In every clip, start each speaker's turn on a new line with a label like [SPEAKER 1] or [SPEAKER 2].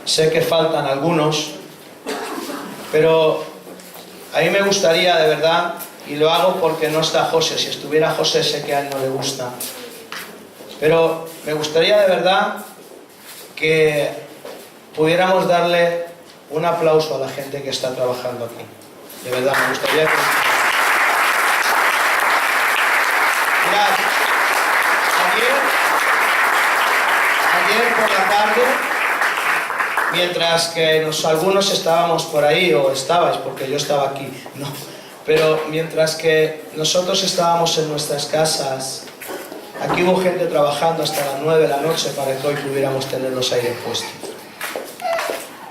[SPEAKER 1] Sé que faltan algunos, pero a mí me gustaría de verdad, y lo hago porque no está José. Si estuviera José sé que a él no le gusta, pero me gustaría de verdad que pudiéramos darle un aplauso a la gente que está trabajando aquí. De verdad, me gustaría que... Mirad, ayer por la tarde, mientras que algunos estábamos por ahí, o estabais, porque yo estaba aquí, no, pero mientras que nosotros estábamos en nuestras casas, aquí hubo gente trabajando hasta las 9 de la noche para que hoy pudiéramos tener los aires puestos.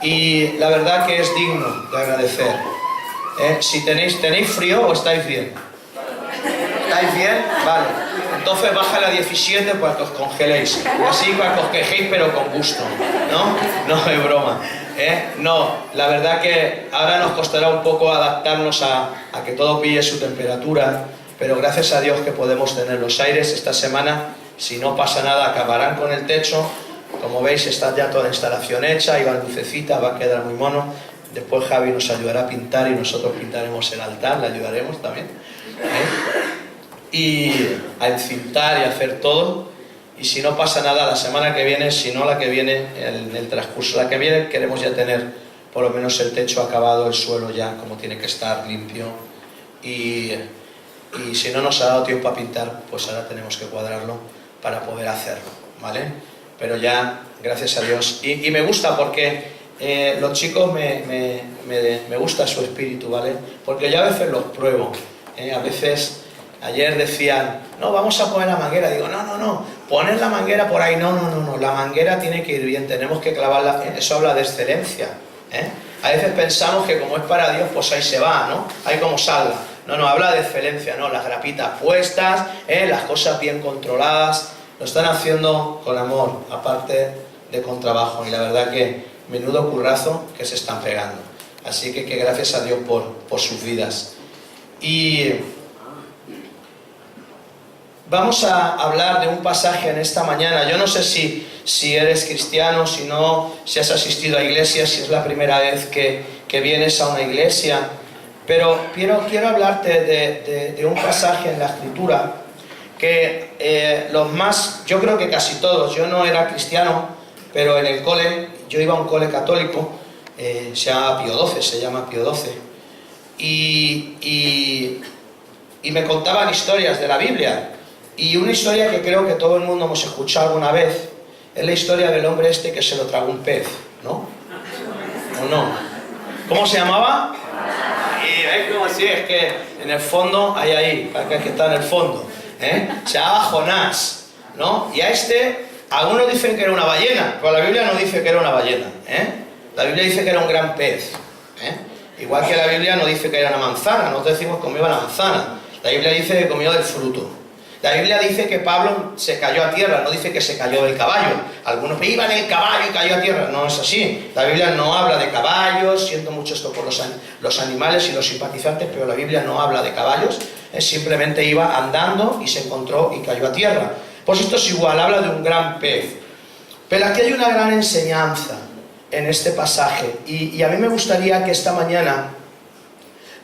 [SPEAKER 1] Y la verdad que es digno de agradecer. Si ¿tenéis frío o estáis bien? ¿Estáis bien? Vale. Entonces bájale a 17 para que os congeléis. Así para que os quejéis, pero con gusto. ¿No? No es broma. No, la verdad que ahora nos costará un poco adaptarnos a que todo pille su temperatura, pero gracias a Dios que podemos tener los aires. Esta semana, si no pasa nada, acabarán con el techo. Como veis, está ya toda la instalación hecha, y va lucecita, va a quedar muy mono. Después Javi nos ayudará a pintar y nosotros pintaremos el altar, le ayudaremos también. Y a encintar y a hacer todo. Y si no pasa nada, la semana que viene, si no la que viene, en el transcurso de la que viene, queremos ya tener por lo menos el techo acabado, el suelo ya como tiene que estar, limpio. Y si no nos ha dado tiempo a pintar, pues ahora tenemos que cuadrarlo para poder hacerlo, ¿vale? Pero ya, gracias a Dios. Y me gusta porque los chicos me gusta su espíritu, ¿vale? Porque yo a veces los pruebo. A veces, ayer decían, no, vamos a poner la manguera. Digo, no, poner la manguera por ahí, no. La manguera tiene que ir bien, tenemos que clavarla. Eso habla de excelencia. A veces pensamos que como es para Dios, pues ahí se va, ¿no? Ahí como salga. No, habla de excelencia, ¿no? Las grapitas puestas, las cosas bien controladas. Lo están haciendo con amor, aparte de con trabajo, y la verdad que menudo currazo que se están pegando. Así que gracias a Dios por sus vidas. Y vamos a hablar de un pasaje en esta mañana. Yo no sé si eres cristiano, si no, si has asistido a iglesias, si es la primera vez que vienes a una iglesia, pero quiero hablarte de un pasaje en la Escritura que yo creo que casi todos, yo no era cristiano, pero en el cole, yo iba a un cole católico, se llama Pío XII, y me contaban historias de la Biblia, y una historia que creo que todo el mundo hemos escuchado alguna vez, es la historia del hombre este que se lo tragó un pez, ¿no? ¿O no? ¿Cómo se llamaba? ¿Veis cómo sí? Es que en el fondo, hay que está en el fondo. Se llamaba Jonás, ¿no? Y a algunos dicen que era una ballena, pero la Biblia no dice que era una ballena, La Biblia dice que era un gran pez, Igual que la Biblia no dice que era una manzana, nosotros decimos que comió la manzana, la Biblia dice que comió del fruto. La Biblia dice que Pablo se cayó a tierra, no dice que se cayó del caballo. Algunos iban en el caballo y cayó a tierra, no es así. La Biblia no habla de caballos, siento mucho esto por los animales y los simpatizantes, pero la Biblia no habla de caballos, simplemente iba andando y se encontró y cayó a tierra. Pues esto es igual, habla de un gran pez. Pero aquí hay una gran enseñanza en este pasaje, y a mí me gustaría que esta mañana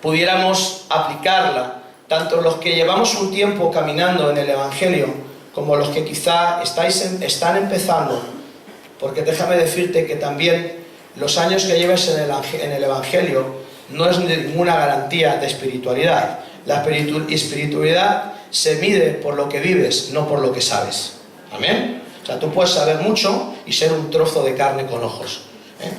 [SPEAKER 1] pudiéramos aplicarla, tanto los que llevamos un tiempo caminando en el Evangelio, como los que quizá están empezando, porque déjame decirte que también los años que lleves en el Evangelio no es ninguna garantía de espiritualidad. La espiritualidad se mide por lo que vives, no por lo que sabes. ¿Amén? O sea, tú puedes saber mucho y ser un trozo de carne con ojos.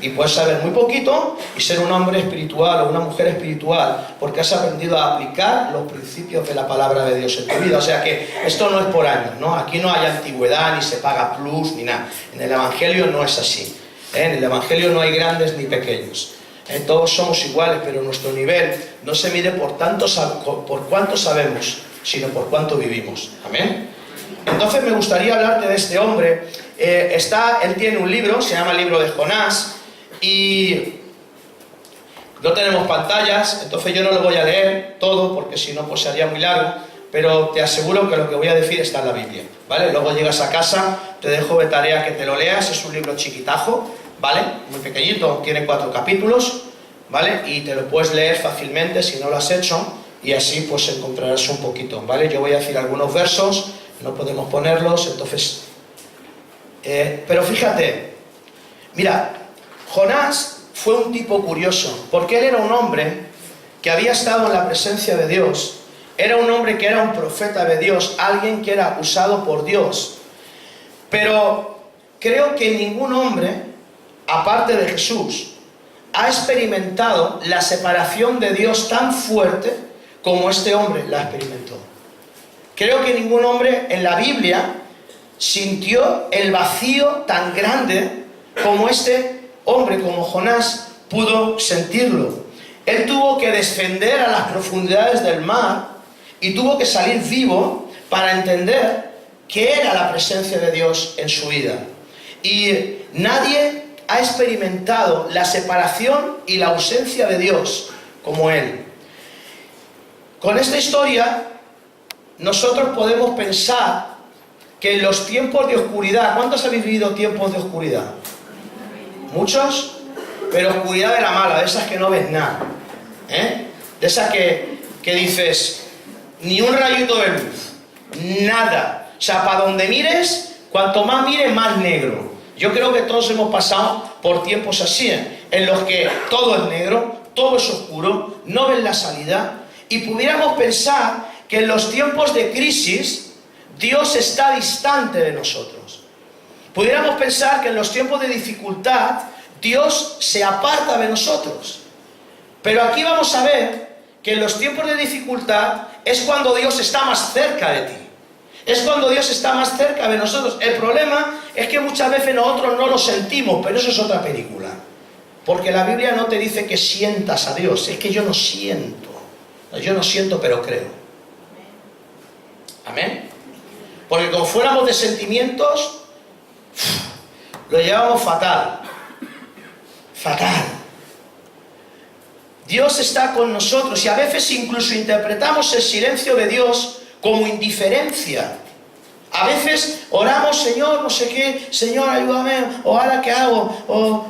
[SPEAKER 1] Y puedes saber muy poquito y ser un hombre espiritual o una mujer espiritual, porque has aprendido a aplicar los principios de la palabra de Dios en tu vida. O sea que esto no es por años, ¿no? Aquí no hay antigüedad, ni se paga plus, ni nada. En el Evangelio no es así. En el Evangelio no hay grandes ni pequeños. Todos somos iguales, pero nuestro nivel no se mide por cuánto sabemos, sino por cuánto vivimos. Amén. Entonces me gustaría hablarte de este hombre. Él tiene un libro, se llama el libro de Jonás, y no tenemos pantallas, entonces yo no lo voy a leer todo, porque si no pues sería muy largo, pero te aseguro que lo que voy a decir está en la Biblia, ¿vale? Luego llegas a casa, te dejo de tarea que te lo leas, es un libro chiquitajo, ¿vale? Muy pequeñito, tiene 4 capítulos, ¿vale? Y te lo puedes leer fácilmente si no lo has hecho, y así pues encontrarás un poquito, ¿vale? Yo voy a decir algunos versos, no podemos ponerlos, entonces... pero fíjate, mira, Jonás fue un tipo curioso, porque él era un hombre que había estado en la presencia de Dios, era un hombre que era un profeta de Dios, alguien que era usado por Dios, pero creo que ningún hombre, aparte de Jesús, ha experimentado la separación de Dios tan fuerte como este hombre la experimentó. Creo que ningún hombre en la Biblia sintió el vacío tan grande como este hombre, como Jonás, pudo sentirlo. Él tuvo que descender a las profundidades del mar y tuvo que salir vivo para entender qué era la presencia de Dios en su vida. Y nadie ha experimentado la separación y la ausencia de Dios como él. Con esta historia nosotros podemos pensar que en los tiempos de oscuridad, ¿cuántos habéis vivido tiempos de oscuridad? ¿Muchos? Pero oscuridad de la mala, de esas que no ves nada, ¿eh? De esas que dices, ni un rayito de luz, nada. O sea, para donde mires, cuanto más mires, más negro. Yo creo que todos hemos pasado por tiempos así, en los que todo es negro, todo es oscuro, no ves la salida, y pudiéramos pensar que en los tiempos de crisis Dios está distante de nosotros. Pudiéramos pensar que en los tiempos de dificultad Dios se aparta de nosotros. Pero aquí vamos a ver que en los tiempos de dificultad es cuando Dios está más cerca de ti. Es cuando Dios está más cerca de nosotros. El problema es que muchas veces nosotros no lo sentimos, pero eso es otra película. Porque la Biblia no te dice que sientas a Dios, es que yo no siento. Yo no siento, pero creo. Amén. Porque como fuéramos de sentimientos, lo llevamos fatal. Fatal. Dios está con nosotros y a veces incluso interpretamos el silencio de Dios como indiferencia. A veces oramos, Señor, no sé qué, Señor, ayúdame, o ahora qué hago, o...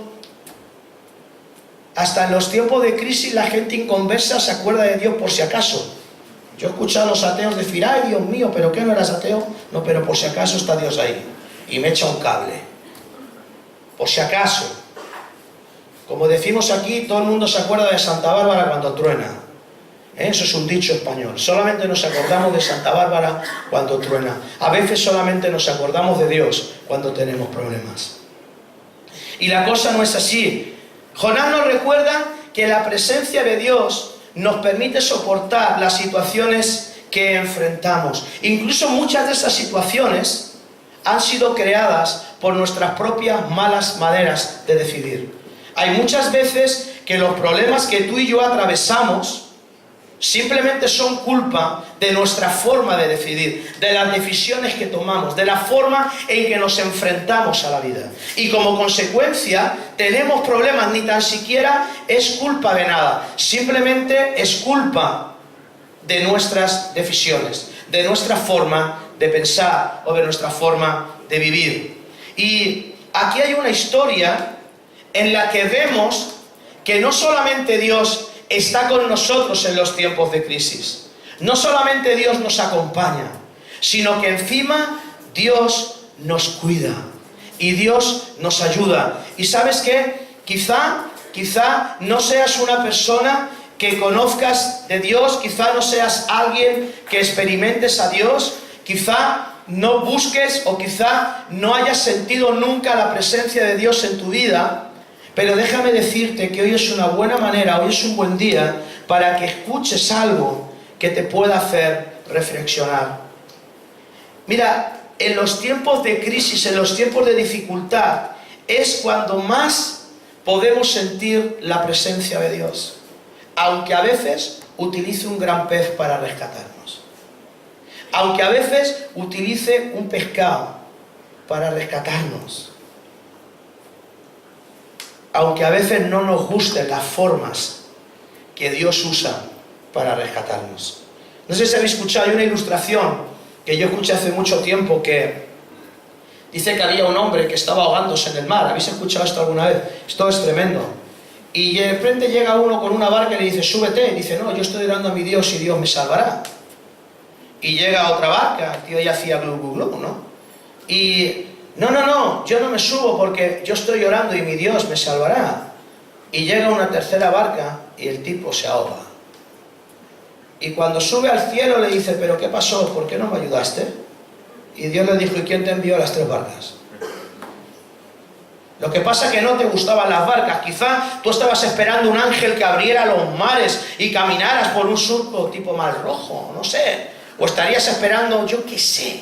[SPEAKER 1] Hasta en los tiempos de crisis la gente inconversa se acuerda de Dios por si acaso. Yo he escuchado a los ateos decir, ay, Dios mío, ¿pero qué no eras ateo? No, pero por si acaso está Dios ahí. Y me echa un cable. Por si acaso. Como decimos aquí, todo el mundo se acuerda de Santa Bárbara cuando truena. Eso es un dicho español. Solamente nos acordamos de Santa Bárbara cuando truena. A veces solamente nos acordamos de Dios cuando tenemos problemas. Y la cosa no es así. Jonás nos recuerda que la presencia de Dios nos permite soportar las situaciones que enfrentamos. Incluso muchas de esas situaciones han sido creadas por nuestras propias malas maneras de decidir. Hay muchas veces que los problemas que tú y yo atravesamos simplemente son culpa de nuestra forma de decidir, de las decisiones que tomamos, de la forma en que nos enfrentamos a la vida. Y como consecuencia tenemos problemas, ni tan siquiera es culpa de nada, simplemente es culpa de nuestras decisiones, de nuestra forma de pensar o de nuestra forma de vivir. Y aquí hay una historia en la que vemos que no solamente Dios está con nosotros en los tiempos de crisis, no solamente Dios nos acompaña, sino que encima Dios nos cuida y Dios nos ayuda. ¿Y sabes qué? Quizá no seas una persona que conozcas de Dios, quizá no seas alguien que experimentes a Dios, quizá no busques o quizá no hayas sentido nunca la presencia de Dios en tu vida, pero déjame decirte que hoy es una buena manera, hoy es un buen día para que escuches algo que te pueda hacer reflexionar. Mira, en los tiempos de crisis, en los tiempos de dificultad, es cuando más podemos sentir la presencia de Dios, aunque a veces utilice un gran pez para rescatarnos, aunque a veces utilice un pescado para rescatarnos, aunque a veces no nos gusten las formas que Dios usa para rescatarnos. No sé si habéis escuchado, hay una ilustración que yo escuché hace mucho tiempo que Dice que había un hombre que estaba ahogándose en el mar. ¿Habéis escuchado esto alguna vez? Esto es tremendo. Y de repente llega uno con una barca y le dice, súbete. Y dice, no, yo estoy orando a mi Dios y Dios me salvará. Y llega otra barca, el tío ya hacía glu, glu, glu, ¿no? Y, no, yo no me subo porque yo estoy orando y mi Dios me salvará. Y llega una tercera barca y el tipo se ahoga. Y cuando sube al cielo le dice, ¿pero qué pasó? ¿Por qué no me ayudaste? Y Dios le dijo, ¿y quién te envió las 3 barcas? Lo que pasa es que no te gustaban las barcas. Quizá tú estabas esperando un ángel que abriera los mares y caminaras por un surco tipo mar rojo, no sé. O estarías esperando, yo qué sé.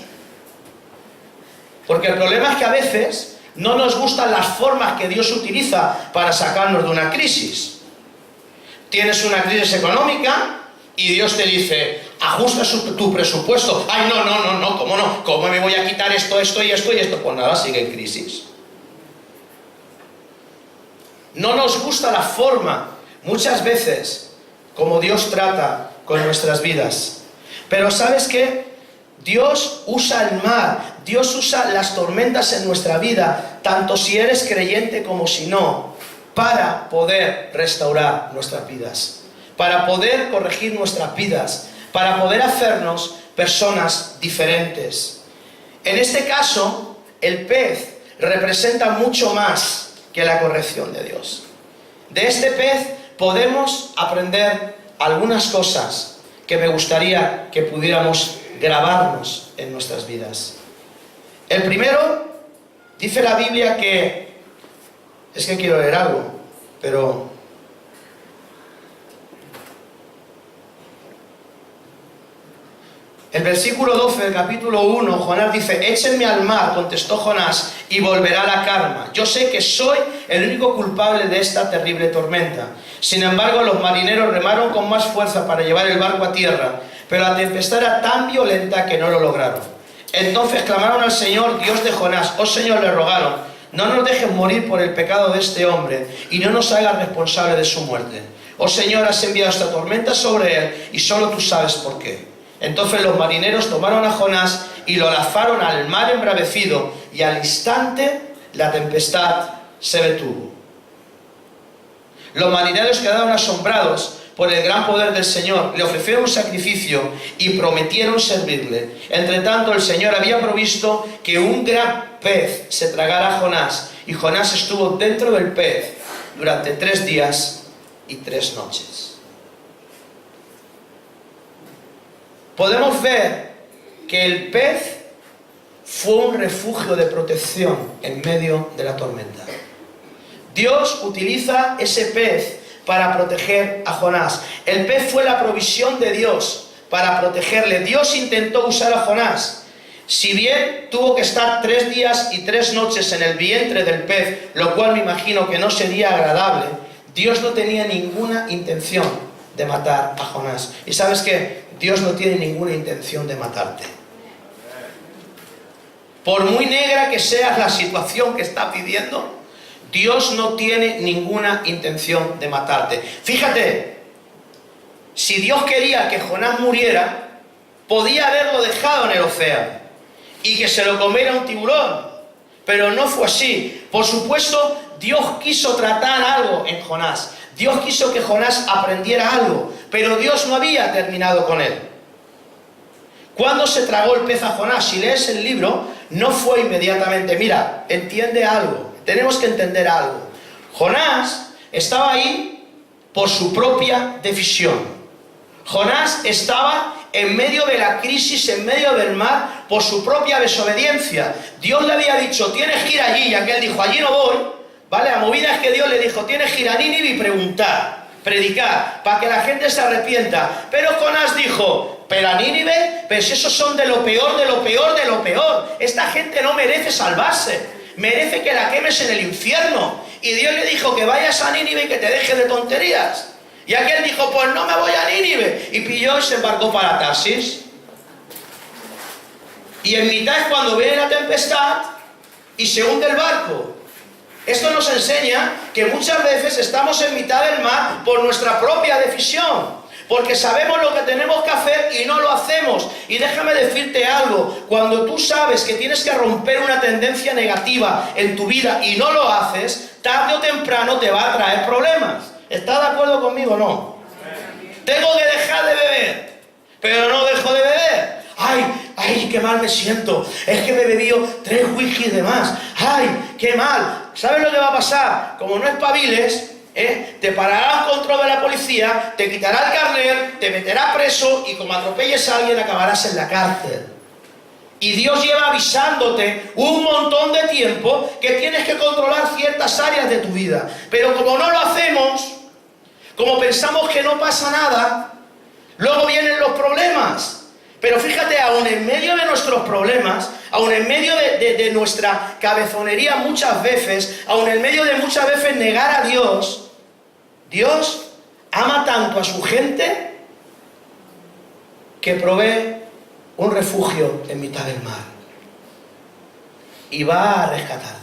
[SPEAKER 1] Porque el problema es que a veces no nos gustan las formas que Dios utiliza para sacarnos de una crisis. Tienes una crisis económica y Dios te dice, ajusta tu presupuesto. Ay, no, ¿cómo no? ¿Cómo me voy a quitar esto y esto y esto? Pues nada, sigue en crisis. No nos gusta la forma, muchas veces, como Dios trata con nuestras vidas. Pero ¿sabes qué? Dios usa el mar, Dios usa las tormentas en nuestra vida, tanto si eres creyente como si no, para poder restaurar nuestras vidas, para poder corregir nuestras vidas, para poder hacernos personas diferentes. En este caso, el pez representa mucho más que la corrección de Dios. De este pez podemos aprender algunas cosas que me gustaría que pudiéramos grabarnos en nuestras vidas. El primero, dice la Biblia que... Es que quiero leer algo, pero... El versículo 12 del capítulo 1, Jonás dice, échenme al mar, contestó Jonás, y volverá la calma. Yo sé que soy el único culpable de esta terrible tormenta. Sin embargo, los marineros remaron con más fuerza para llevar el barco a tierra, pero la tempestad era tan violenta que no lo lograron. Entonces clamaron al Señor, Dios de Jonás. Oh Señor, le rogaron, no nos dejes morir por el pecado de este hombre, y no nos hagas responsable de su muerte. Oh Señor, has enviado esta tormenta sobre él, y solo tú sabes por qué. Entonces los marineros tomaron a Jonás y lo lanzaron al mar embravecido, y al instante la tempestad se detuvo. Los marineros quedaron asombrados por el gran poder del Señor, le ofrecieron un sacrificio y prometieron servirle. Entre tanto, el Señor había provisto que un gran pez se tragara a Jonás, y Jonás estuvo dentro del pez durante 3 días y 3 noches. Podemos ver que el pez fue un refugio de protección en medio de la tormenta. Dios utiliza ese pez para proteger a Jonás. El pez fue la provisión de Dios para protegerle. Dios intentó usar a Jonás. Si bien tuvo que estar 3 días y 3 noches en el vientre del pez, lo cual me imagino que no sería agradable, Dios no tenía ninguna intención de matar a Jonás. ¿Y sabes qué? Dios no tiene ninguna intención de matarte. Por muy negra que sea la situación que estás viviendo, Dios no tiene ninguna intención de matarte. Fíjate, si Dios quería que Jonás muriera, podía haberlo dejado en el océano y que se lo comiera un tiburón, pero no fue así. Por supuesto, Dios quiso tratar algo en Jonás. Dios quiso que Jonás aprendiera algo, pero Dios no había terminado con él. ¿Cuándo se tragó el pez a Jonás? Si lees el libro, no fue inmediatamente. Mira, entiende algo, tenemos que entender algo. Jonás estaba ahí por su propia decisión. Jonás estaba en medio de la crisis, en medio del mar, por su propia desobediencia. Dios le había dicho, tienes que ir allí, y aquel dijo, allí no voy. ¿Vale? La movida es que Dios le dijo, tienes que ir a Nínive y preguntar, predicar, para que la gente se arrepienta. Pero Jonás dijo, pero a Nínive, pues esos son de lo peor, de lo peor, de lo peor. Esta gente no merece salvarse, merece que la quemes en el infierno. Y Dios le dijo que vayas a Nínive y que te dejes de tonterías. Y aquel dijo, pues no me voy a Nínive. Y pilló y se embarcó para Tarsis. Y en mitad es cuando viene la tempestad y se hunde el barco. Esto nos enseña que muchas veces estamos en mitad del mar por nuestra propia decisión. Porque sabemos lo que tenemos que hacer y no lo hacemos. Y déjame decirte algo, cuando tú sabes que tienes que romper una tendencia negativa en tu vida y no lo haces, tarde o temprano te va a traer problemas. ¿Estás de acuerdo conmigo o no? Tengo que dejar de beber, pero no dejo de beber. Ay, qué mal me siento. Es que me he bebido 3 whisky de más. Ay, qué mal. ¿Sabes lo que va a pasar? Como no espabiles, te parará un control de la policía, te quitará el carnet, te meterá preso y como atropelles a alguien acabarás en la cárcel. Y Dios lleva avisándote un montón de tiempo que tienes que controlar ciertas áreas de tu vida. Pero como no lo hacemos, como pensamos que no pasa nada, luego vienen los problemas. Pero fíjate, aún en medio de nuestros problemas, aún en medio de nuestra cabezonería muchas veces, aún en medio de muchas veces negar a Dios, Dios ama tanto a su gente que provee un refugio en mitad del mar y va a rescatarte.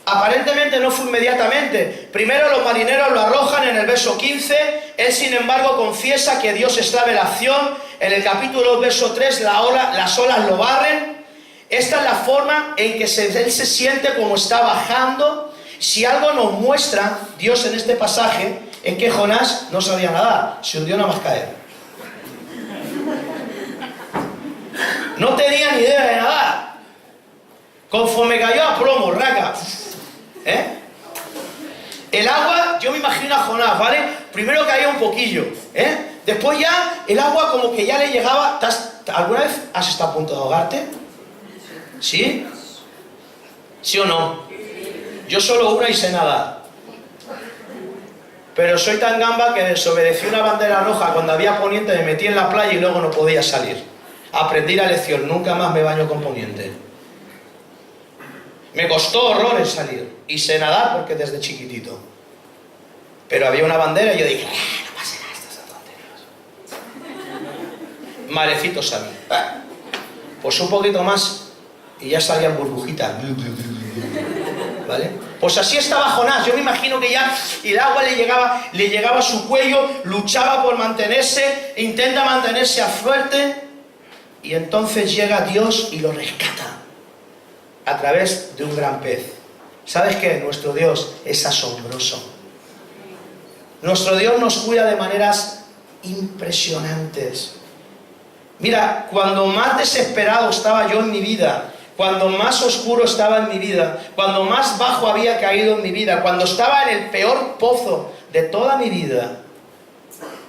[SPEAKER 1] Aparentemente no fue inmediatamente. Primero los marineros lo arrojan en el verso 15. Él sin embargo confiesa que Dios estaba en la acción. En el capítulo verso 3 las olas lo barren. Esta es la forma en que él se siente como está bajando. Si algo nos muestra Dios en este pasaje es que Jonás no sabía nadar, se hundió nada más caer. No tenía ni idea de nadar. Conforme cayó a plomo, raca. El agua, yo me imagino a Jonás, ¿vale? Primero caía un poquillo, después ya el agua como que ya le llegaba. ¿Alguna vez has estado a punto de ahogarte? ¿Sí? ¿Sí o no? Yo solo una y sé nadar. Pero soy tan gamba que desobedecí una bandera roja cuando había poniente, me metí en la playa y luego no podía salir. Aprendí la lección, nunca más me baño con poniente. Me costó horrores salir y sé nadar porque desde chiquitito. Pero había una bandera y yo dije, no pasa nada, estas son tonterías. Malecitos a mí. Pues un poquito más y ya salían burbujitas. ¿Vale? Pues así estaba Jonás. Yo me imagino que ya el agua le llegaba a su cuello, luchaba por mantenerse, intenta mantenerse a fuerte y entonces llega Dios y lo rescata a través de un gran pez. ¿Sabes qué? Nuestro Dios es asombroso. Nuestro Dios nos cuida de maneras impresionantes. Mira, cuando más desesperado estaba yo en mi vida, cuando más oscuro estaba en mi vida, cuando más bajo había caído en mi vida, cuando estaba en el peor pozo de toda mi vida,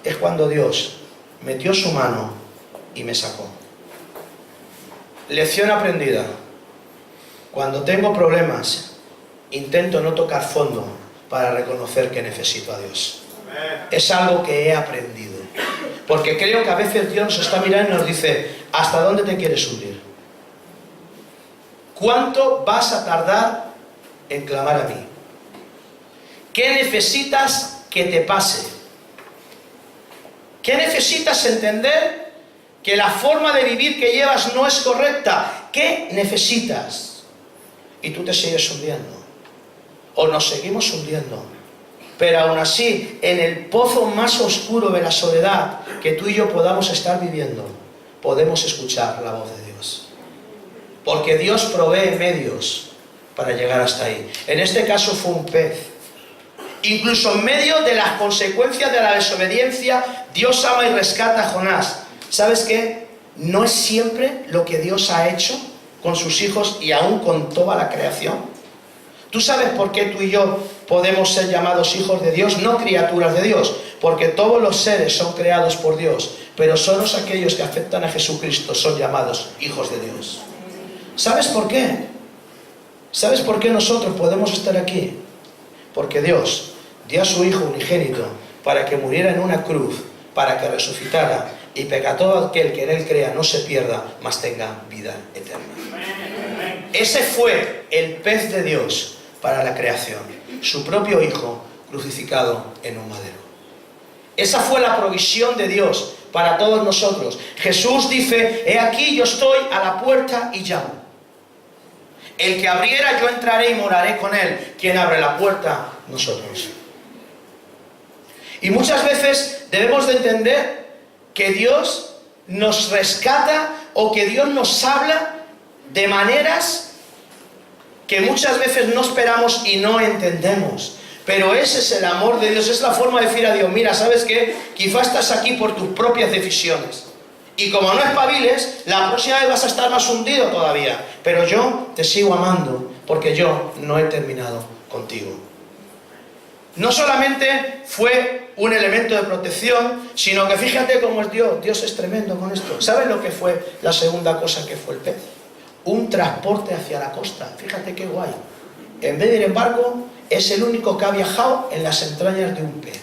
[SPEAKER 1] es cuando Dios metió su mano y me sacó. Lección aprendida. Cuando tengo problemas, intento no tocar fondo para reconocer que necesito a Dios. Es algo que he aprendido. Porque creo que a veces Dios nos está mirando y nos dice, ¿hasta dónde te quieres hundir? ¿Cuánto vas a tardar en clamar a mí? ¿Qué necesitas que te pase? ¿Qué necesitas entender? Que la forma de vivir que llevas no es correcta. ¿Qué necesitas? Y tú te sigues hundiendo. O nos seguimos hundiendo. Pero aún así, en el pozo más oscuro de la soledad que tú y yo podamos estar viviendo, podemos escuchar la voz de Dios. Porque Dios provee medios para llegar hasta ahí. En este caso fue un pez. Incluso en medio de las consecuencias de la desobediencia, Dios ama y rescata a Jonás. ¿Sabes qué? No es siempre lo que Dios ha hecho con sus hijos y aún con toda la creación. ¿Tú sabes por qué tú y yo podemos ser llamados hijos de Dios? No criaturas de Dios, porque todos los seres son creados por Dios, pero solo aquellos que aceptan a Jesucristo son llamados hijos de Dios. ¿Sabes por qué? ¿Sabes por qué nosotros podemos estar aquí? Porque Dios dio a su Hijo unigénito para que muriera en una cruz, para que resucitara y para que todo aquel que en Él crea no se pierda, mas tenga vida eterna. Ese fue el pez de Dios para la creación, su propio Hijo crucificado en un madero. Esa fue la provisión de Dios para todos nosotros. Jesús dice, he aquí yo estoy a la puerta y llamo. El que abriera, yo entraré y moraré con él. ¿Quién abre la puerta? Nosotros. Y muchas veces debemos de entender que Dios nos rescata o que Dios nos habla de maneras que muchas veces no esperamos y no entendemos. Pero ese es el amor de Dios, es la forma de decir a Dios, mira, ¿sabes qué? Quizá estás aquí por tus propias decisiones. Y como no espabiles, la próxima vez vas a estar más hundido todavía. Pero yo te sigo amando porque yo no he terminado contigo. No solamente fue un elemento de protección, sino que fíjate cómo es Dios. Dios es tremendo con esto. ¿Sabes lo que fue la segunda cosa que fue el pez? Un transporte hacia la costa. Fíjate qué guay. En vez de ir en barco, es el único que ha viajado en las entrañas de un pez.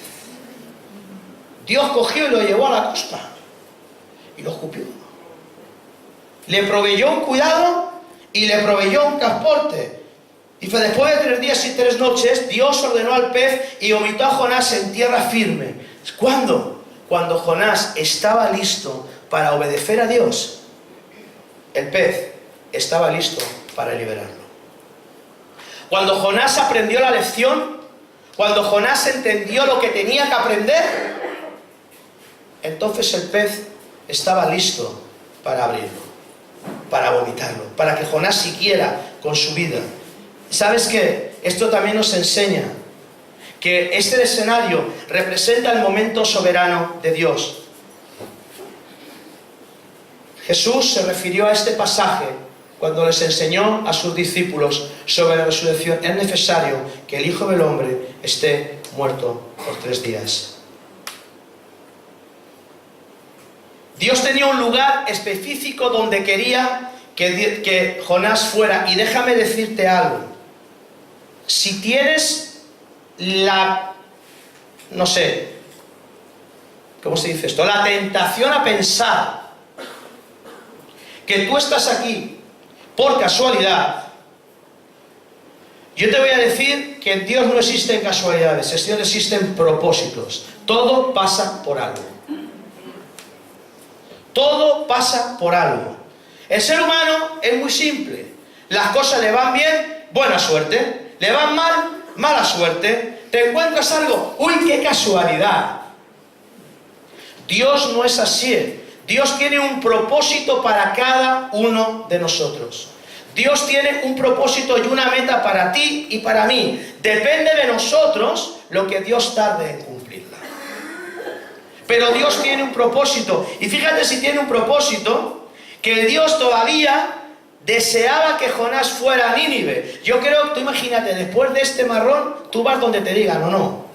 [SPEAKER 1] Dios cogió y lo llevó a la costa. Y lo escupió. Le proveyó un cuidado y le proveyó un transporte. Y fue después de 3 días y 3 noches, Dios ordenó al pez y vomitó a Jonás en tierra firme. ¿Cuándo? Cuando Jonás estaba listo para obedecer a Dios, el pez estaba listo para liberarlo. Cuando Jonás aprendió la lección, cuando Jonás entendió lo que tenía que aprender, entonces el pez estaba listo para abrirlo, para vomitarlo, para que Jonás siguiera con su vida. ¿Sabes qué? Esto también nos enseña que este escenario representa el momento soberano de Dios. Jesús se refirió a este pasaje cuando les enseñó a sus discípulos sobre la resurrección. Es necesario que el Hijo del Hombre esté muerto por 3 días. Dios tenía un lugar específico donde quería que Jonás fuera. Y déjame decirte algo. Si tienes no sé, ¿cómo se dice esto? La tentación a pensar que tú estás aquí por casualidad, yo te voy a decir que en Dios no existen casualidades, en Dios existen propósitos. Todo pasa por algo. Todo pasa por algo. El ser humano es muy simple. Las cosas le van bien, buena suerte. Le van mal, mala suerte. Te encuentras algo, uy, qué casualidad. Dios no es así. Dios tiene un propósito para cada uno de nosotros. Dios tiene un propósito y una meta para ti y para mí. Depende de nosotros lo que Dios tarde en cumplirla. Pero Dios tiene un propósito. Y fíjate si tiene un propósito, que Dios todavía deseaba que Jonás fuera a Nínive. Yo creo que tú imagínate, después de este marrón, tú vas donde te digan, ¿o no?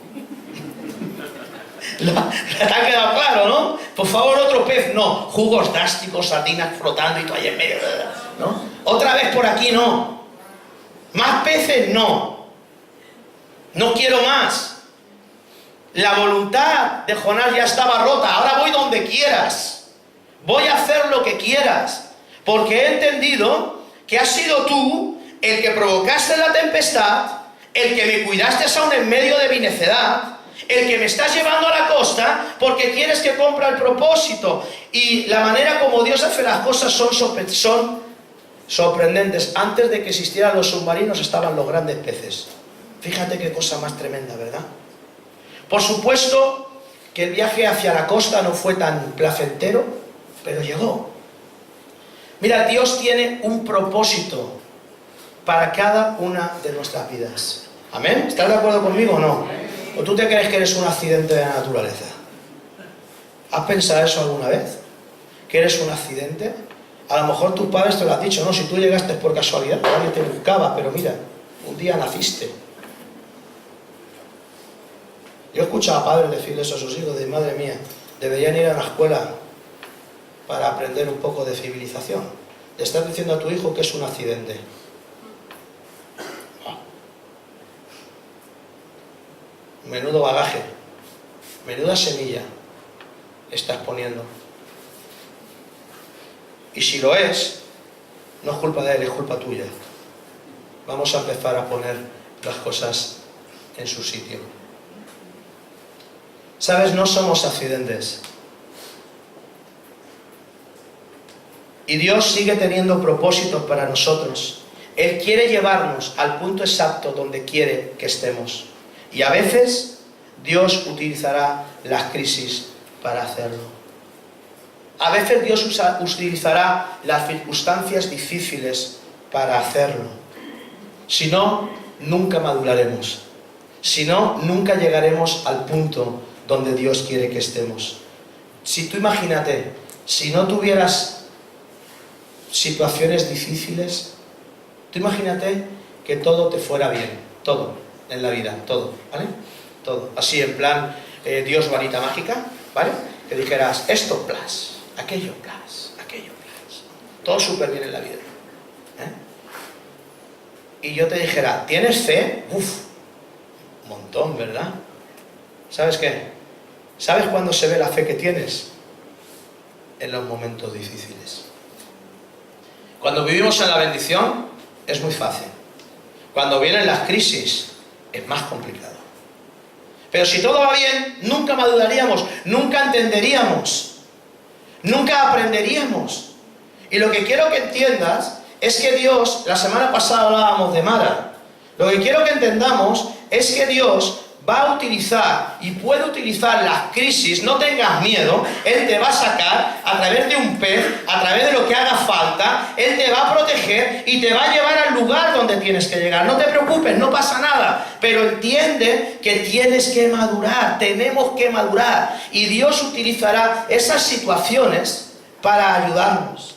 [SPEAKER 1] ¿Te ha quedado claro, no? Por favor, otro pez, no. Jugos gástricos, sardinas flotando y tú ahí en medio, ¿no? Otra vez por aquí, no. Más peces, no. No quiero más. La voluntad de Jonás ya estaba rota. Ahora voy donde quieras. Voy a hacer lo que quieras. Porque he entendido que has sido tú el que provocaste la tempestad, el que me cuidaste aún en medio de mi necedad, el que me estás llevando a la costa porque quieres que cumpla el propósito. Y la manera como Dios hace las cosas son sorprendentes. Antes de que existieran los submarinos estaban los grandes peces. Fíjate qué cosa más tremenda, ¿verdad? Por supuesto que el viaje hacia la costa no fue tan placentero, pero llegó. Mira, Dios tiene un propósito para cada una de nuestras vidas. ¿Amén? ¿Estás de acuerdo conmigo o no? ¿O tú te crees que eres un accidente de la naturaleza? ¿Has pensado eso alguna vez? ¿Que eres un accidente? A lo mejor tus padres te lo han dicho, no, si tú llegaste por casualidad, nadie te buscaba, pero mira, un día naciste. Yo he escuchado a padres decirle eso a sus hijos, de madre mía, deberían ir a la escuela para aprender un poco de civilización. Le estás diciendo a tu hijo que es un accidente. Menudo bagaje, menuda semilla estás poniendo. Y si lo es, no es culpa de él, es culpa tuya. Vamos a empezar a poner las cosas en su sitio. ¿Sabes? No somos accidentes. Y Dios sigue teniendo propósitos para nosotros. Él quiere llevarnos al punto exacto donde quiere que estemos. Y a veces Dios utilizará las crisis para hacerlo. A veces Dios utilizará las circunstancias difíciles para hacerlo. Si no, nunca maduraremos. Si no, nunca llegaremos al punto donde Dios quiere que estemos. Si tú imagínate, si no tuvieras situaciones difíciles, tú imagínate que todo te fuera bien, todo en la vida, todo, ¿vale? Todo, así en plan Dios varita mágica, ¿vale? Que dijeras esto, plas, aquello, plas, aquello, plas. Todo súper bien en la vida. Y yo te dijera, ¿tienes fe? Uf, un montón, ¿verdad? ¿Sabes qué? ¿Sabes cuándo se ve la fe que tienes? En los momentos difíciles. Cuando vivimos en la bendición, es muy fácil. Cuando vienen las crisis, es más complicado. Pero si todo va bien, nunca maduraríamos, nunca entenderíamos, nunca aprenderíamos. Y lo que quiero que entiendas es que Dios, la semana pasada hablábamos de Mara, lo que quiero que entendamos es que Dios va a utilizar y puede utilizar las crisis, no tengas miedo, Él te va a sacar a través de un pez, a través de lo que haga falta, Él te va a proteger y te va a llevar al lugar donde tienes que llegar. No te preocupes, no pasa nada, pero entiende que tienes que madurar, tenemos que madurar y Dios utilizará esas situaciones para ayudarnos.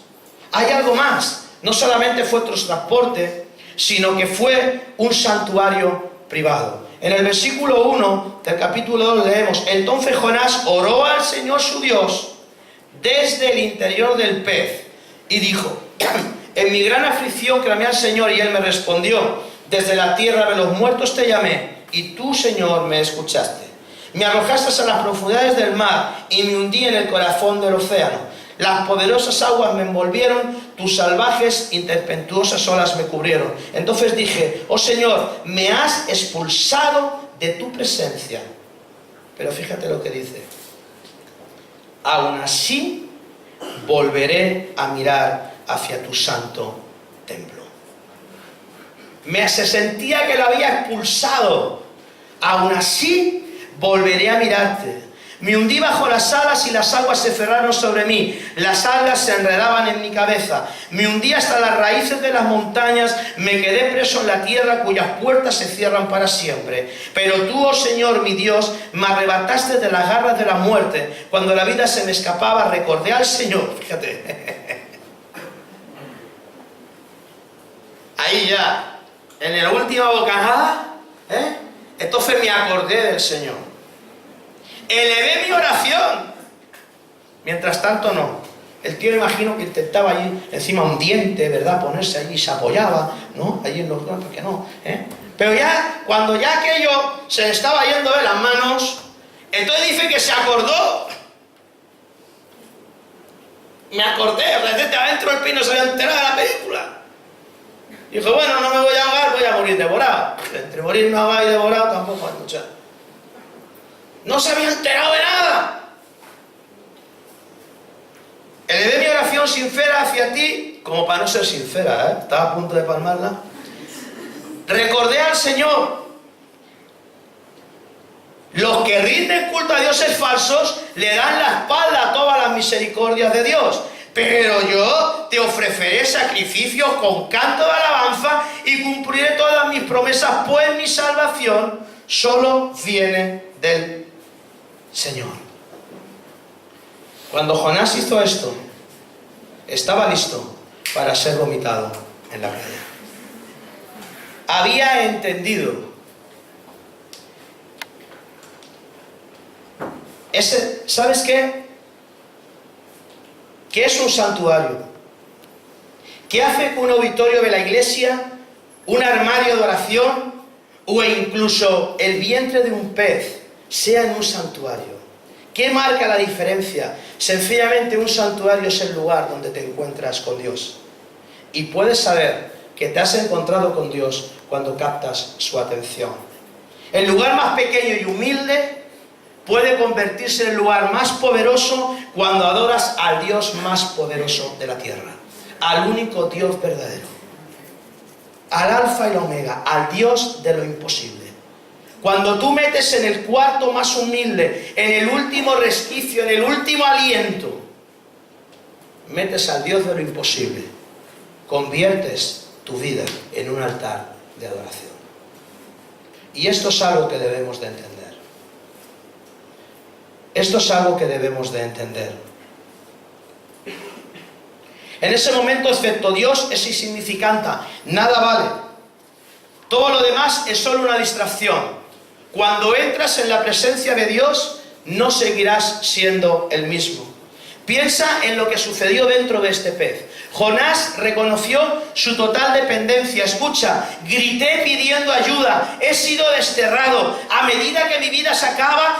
[SPEAKER 1] Hay algo más, no solamente fue transporte, sino que fue un santuario privado. En el versículo 1 del capítulo 2 leemos: entonces Jonás oró al Señor su Dios desde el interior del pez y dijo: en mi gran aflicción clamé al Señor y Él me respondió. Desde la tierra de los muertos te llamé y tú, Señor, me escuchaste. Me arrojaste a las profundidades del mar y me hundí en el corazón del océano. Las poderosas aguas me envolvieron, tus salvajes y tempestuosas olas me cubrieron. Entonces dije: oh Señor, me has expulsado de tu presencia. Pero fíjate lo que dice: aún así volveré a mirar hacia tu santo templo. Se sentía que lo había expulsado. Aún así volveré a mirarte. Me hundí bajo las alas y las aguas se cerraron sobre mí. Las algas se enredaban en mi cabeza. Me hundí hasta las raíces de las montañas. Me quedé preso en la tierra cuyas puertas se cierran para siempre. Pero tú, oh Señor, mi Dios, me arrebataste de las garras de la muerte. Cuando la vida se me escapaba, recordé al Señor. Fíjate. Ahí ya, en la última bocanada, entonces me acordé del Señor. Elevé mi oración. Mientras tanto no. El tío, imagino que intentaba allí encima un diente, ¿verdad? Ponerse allí, se apoyaba, ¿no? Allí en los... porque no, Pero ya, cuando ya aquello se le estaba yendo de las manos, entonces dice que se acordó. Me acordé, desde adentro del pino se había enterado de la película. Dijo: bueno, no me voy a ahogar, voy a morir devorado. Entre morir ahogado y devorado tampoco hay mucha. No se había enterado de nada. Elevé mi oración sincera hacia ti, como para no ser sincera, estaba a punto de palmarla. Recordé al Señor. Los que rinden culto a dioses falsos le dan la espalda a todas las misericordias de Dios. Pero yo te ofreceré sacrificios con canto de alabanza y cumpliré todas mis promesas, pues mi salvación solo viene del Señor. Cuando Jonás hizo esto, estaba listo para ser vomitado en la playa. Había entendido. ¿Sabes qué? ¿Qué es un santuario? ¿Qué hace que un auditorio de la iglesia, un armario de oración o incluso el vientre de un pez sea en un santuario? ¿Qué marca la diferencia? Sencillamente un santuario es el lugar donde te encuentras con Dios. Y puedes saber que te has encontrado con Dios cuando captas su atención. El lugar más pequeño y humilde puede convertirse en el lugar más poderoso cuando adoras al Dios más poderoso de la tierra. Al único Dios verdadero. Al alfa y la omega, al Dios de lo imposible. Cuando tú metes en el cuarto más humilde, en el último resquicio, en el último aliento, metes al Dios de lo imposible, conviertes tu vida en un altar de adoración. Y esto es algo que debemos de entender. Esto es algo que debemos de entender. En ese momento, excepto Dios, es insignificante, nada vale. Todo lo demás es solo una distracción. Cuando entras en la presencia de Dios, no seguirás siendo el mismo. Piensa en lo que sucedió dentro de este pez. Jonás reconoció su total dependencia. Escucha, grité pidiendo ayuda, he sido desterrado. A medida que mi vida se acaba,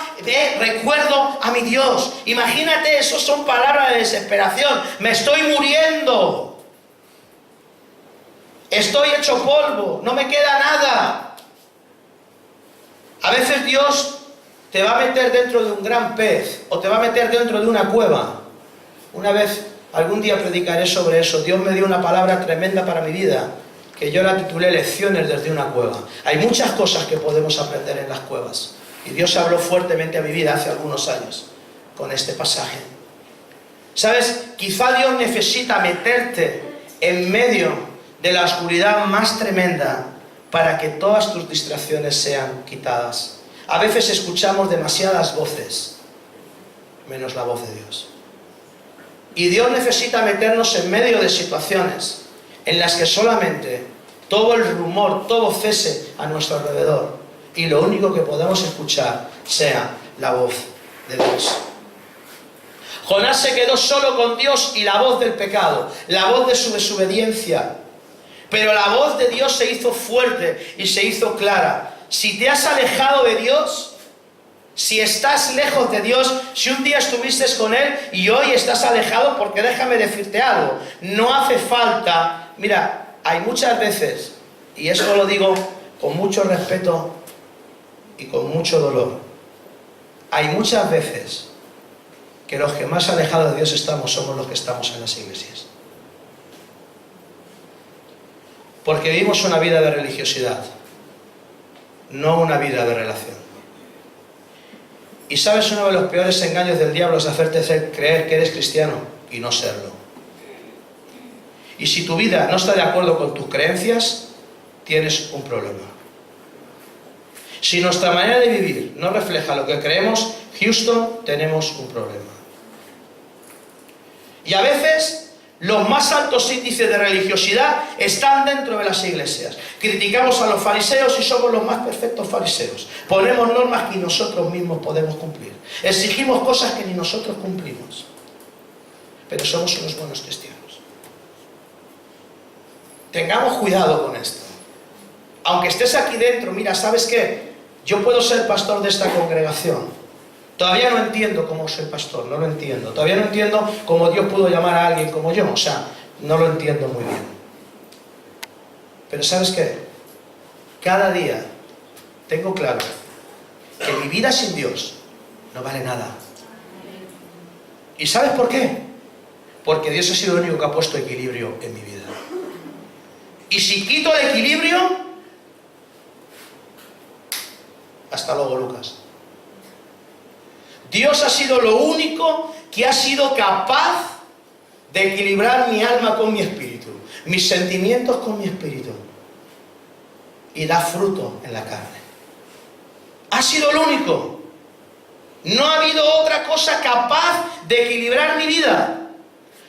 [SPEAKER 1] recuerdo a mi Dios. Imagínate, eso son palabras de desesperación. Me estoy muriendo. Estoy hecho polvo, no me queda nada. A veces Dios te va a meter dentro de un gran pez o te va a meter dentro de una cueva. Una vez, algún día predicaré sobre eso. Dios me dio una palabra tremenda para mi vida, que yo la titulé Lecciones desde una cueva. Hay muchas cosas que podemos aprender en las cuevas. Y Dios habló fuertemente a mi vida hace algunos años con este pasaje. ¿Sabes? Quizá Dios necesita meterte en medio de la oscuridad más tremenda para que todas tus distracciones sean quitadas. A veces escuchamos demasiadas voces, menos la voz de Dios. Y Dios necesita meternos en medio de situaciones en las que solamente todo el rumor, todo cese a nuestro alrededor y lo único que podamos escuchar sea la voz de Dios. Jonás se quedó solo con Dios y la voz del pecado, la voz de su desobediencia. Pero la voz de Dios se hizo fuerte y se hizo clara. Si te has alejado de Dios, si estás lejos de Dios, si un día estuviste con Él y hoy estás alejado, porque déjame decirte algo, no hace falta, mira, hay muchas veces, y esto lo digo con mucho respeto y con mucho dolor, hay muchas veces que los que más alejados de Dios estamos somos los que estamos en las iglesias. Porque vivimos una vida de religiosidad, no una vida de relación. Y sabes, uno de los peores engaños del diablo es hacerte creer que eres cristiano y no serlo. Y si tu vida no está de acuerdo con tus creencias, tienes un problema. Si nuestra manera de vivir no refleja lo que creemos, Houston, tenemos un problema. Y a veces los más altos índices de religiosidad están dentro de las iglesias. Criticamos a los fariseos y somos los más perfectos fariseos. Ponemos normas que nosotros mismos podemos cumplir. Exigimos cosas que ni nosotros cumplimos. Pero somos unos buenos cristianos. Tengamos cuidado con esto. Aunque estés aquí dentro, mira, ¿sabes qué? Yo puedo ser pastor de esta congregación. Todavía no entiendo cómo soy pastor, no lo entiendo. Todavía no entiendo cómo Dios pudo llamar a alguien como yo. O sea, no lo entiendo muy bien. Pero ¿sabes qué? Cada día tengo claro que mi vida sin Dios no vale nada. ¿Y sabes por qué? Porque Dios ha sido el único que ha puesto equilibrio en mi vida. Y si quito el equilibrio, hasta luego, Lucas. Dios ha sido lo único que ha sido capaz de equilibrar mi alma con mi espíritu, mis sentimientos con mi espíritu, y da fruto en la carne. Ha sido lo único. No ha habido otra cosa capaz de equilibrar mi vida.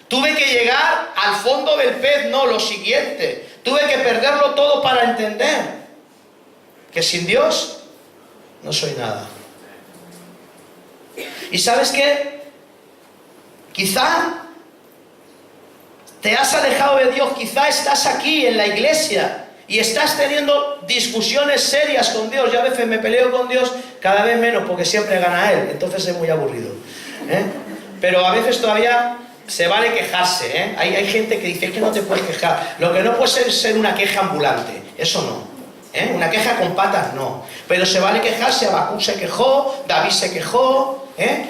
[SPEAKER 1] Tuve que llegar al fondo del pez, no, lo siguiente. Tuve que perderlo todo para entender que sin Dios no soy nada. ¿Y sabes qué? Quizá te has alejado de Dios, quizá estás aquí en la iglesia y estás teniendo discusiones serias con Dios. Yo a veces me peleo con Dios, cada vez menos, porque siempre gana Él, entonces es muy aburrido. Pero a veces todavía se vale quejarse. Hay gente que dice que no te puedes quejar. Lo que no puede ser una queja ambulante, eso no. Una queja con patas, no. Pero se vale quejarse. Habacuc se quejó, David se quejó.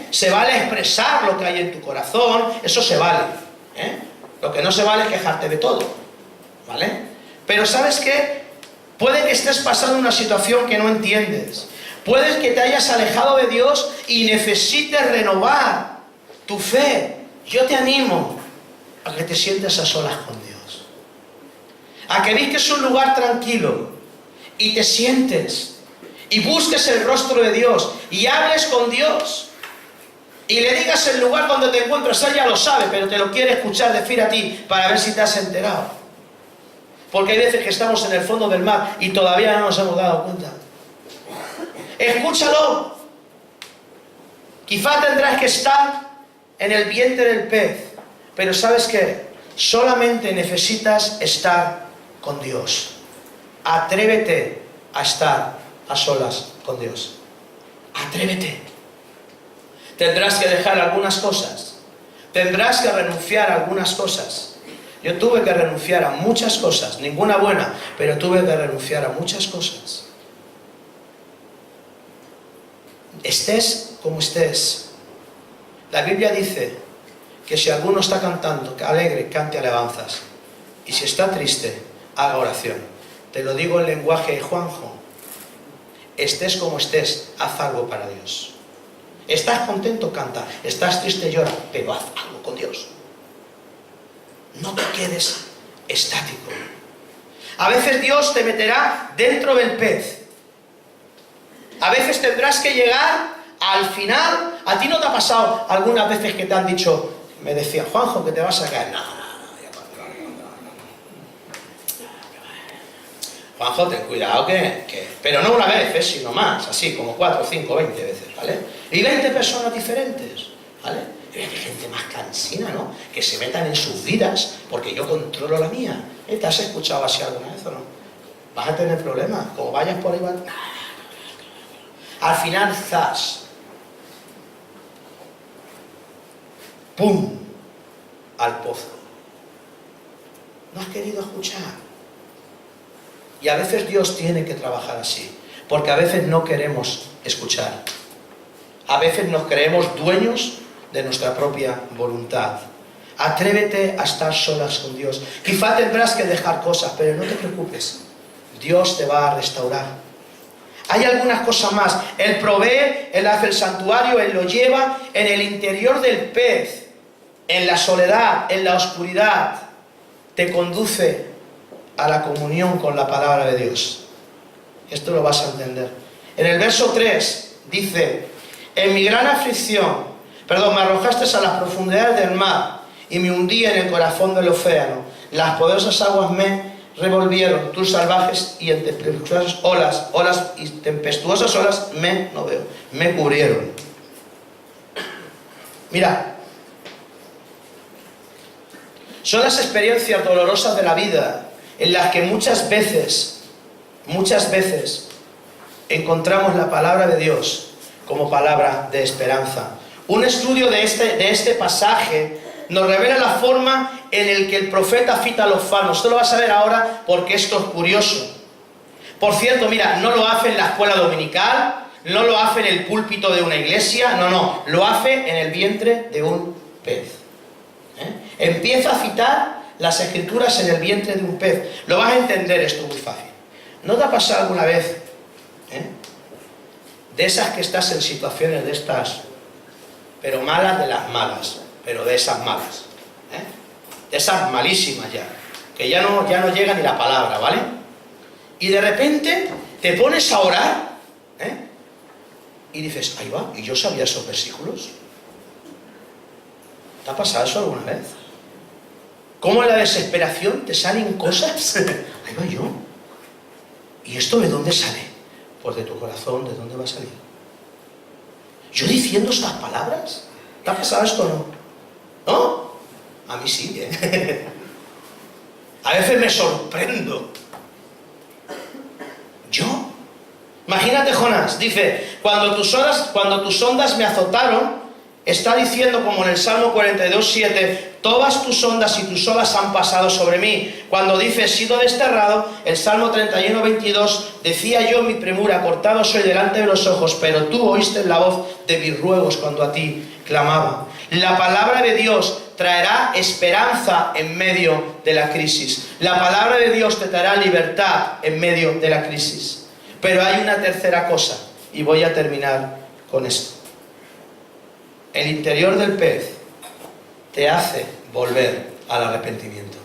[SPEAKER 1] Se vale expresar lo que hay en tu corazón, eso se vale. Lo que no se vale es quejarte de todo, ¿vale? Pero ¿sabes qué? Puede que estés pasando una situación que no entiendes. Puede que te hayas alejado de Dios y necesites renovar tu fe. Yo te animo a que te sientes a solas con Dios. A que busques un lugar tranquilo y te sientes y busques el rostro de Dios y hables con Dios. Y le digas el lugar donde te encuentras. Él ya lo sabe, pero te lo quiere escuchar decir a ti para ver si te has enterado. Porque hay veces que estamos en el fondo del mar y todavía no nos hemos dado cuenta. Escúchalo. Quizá tendrás que estar en el vientre del pez, pero ¿sabes qué? Solamente necesitas estar con Dios. Atrévete a estar a solas con Dios. Atrévete. Tendrás que dejar algunas cosas. Tendrás que renunciar a algunas cosas. Yo tuve que renunciar a muchas cosas, ninguna buena, pero tuve que renunciar a muchas cosas. Estés como estés. La Biblia dice que si alguno está cantando, que alegre, cante alabanzas. Y si está triste, haga oración. Te lo digo en lenguaje de Juanjo. Estés como estés, haz algo para Dios. Estás contento, canta. Estás triste, llora, pero haz algo con Dios. No te quedes estático. A veces Dios te meterá dentro del pez. A veces tendrás que llegar al final. ¿A ti no te ha pasado algunas veces que te han dicho, me decía Juanjo, que te vas a caer? No. Juanjo, ten cuidado pero no una vez, sino más, así como 4, 5, 20 veces, ¿vale? Y 20 personas diferentes, ¿vale? Y hay gente más cansina, ¿no? Que se metan en sus vidas, porque yo controlo la mía. ¿Te has escuchado así alguna vez o no? Vas a tener problemas, como vayas por ahí, al final, zas, ¡pum!, al pozo. No has querido escuchar. Y a veces Dios tiene que trabajar así, porque a veces no queremos escuchar. A veces nos creemos dueños de nuestra propia voluntad. Atrévete a estar solas con Dios. Quizá tendrás que dejar cosas, pero no te preocupes. Dios te va a restaurar. Hay algunas cosas más. Él provee, Él hace el santuario, Él lo lleva en el interior del pez, en la soledad, en la oscuridad. Te conduce a la comunión con la palabra de Dios. Esto lo vas a entender. En el verso 3 dice, en mi gran aflicción, me arrojaste a las profundidades del mar y me hundí en el corazón del océano. Las poderosas aguas me revolvieron, tus salvajes y tempestuosas olas me cubrieron. Mira, son las experiencias dolorosas de la vida en las que muchas veces encontramos la palabra de Dios como palabra de esperanza. Un estudio de este pasaje nos revela la forma en la que el profeta cita a los salmos. Esto lo vas a ver ahora porque esto es curioso. Por cierto, mira, no lo hace en la escuela dominical, no lo hace en el púlpito de una iglesia, no, lo hace en el vientre de un pez. Empieza a citar las escrituras en el vientre de un pez. Lo vas a entender esto muy fácil. ¿No te ha pasado alguna vez de esas que estás en situaciones de estas, pero malas de las malas, pero de esas malas, de esas malísimas ya, que ya no llega ni la palabra, ¿vale? Y de repente te pones a orar, y dices, ahí va, ¿y yo sabía esos versículos? ¿Te ha pasado eso alguna vez? ¿Cómo en la desesperación te salen cosas? Ahí va yo. ¿Y esto de dónde sale? Pues de tu corazón. ¿De dónde va a salir? ¿Yo diciendo estas palabras? ¿Te ha pasado esto o no? ¿No? A mí sí, A veces me sorprendo. ¿Yo? Imagínate Jonás, dice, cuando tus ondas me azotaron, está diciendo como en el Salmo 42:7, todas tus ondas y tus olas han pasado sobre mí. Cuando dice, he sido desterrado, el Salmo 31:22, decía yo en mi premura, cortado soy delante de los ojos, pero tú oíste la voz de mis ruegos cuando a ti clamaba. La palabra de Dios traerá esperanza en medio de la crisis. La palabra de Dios te traerá libertad en medio de la crisis. Pero hay una tercera cosa, y voy a terminar con esto. El interior del pez te hace volver al arrepentimiento.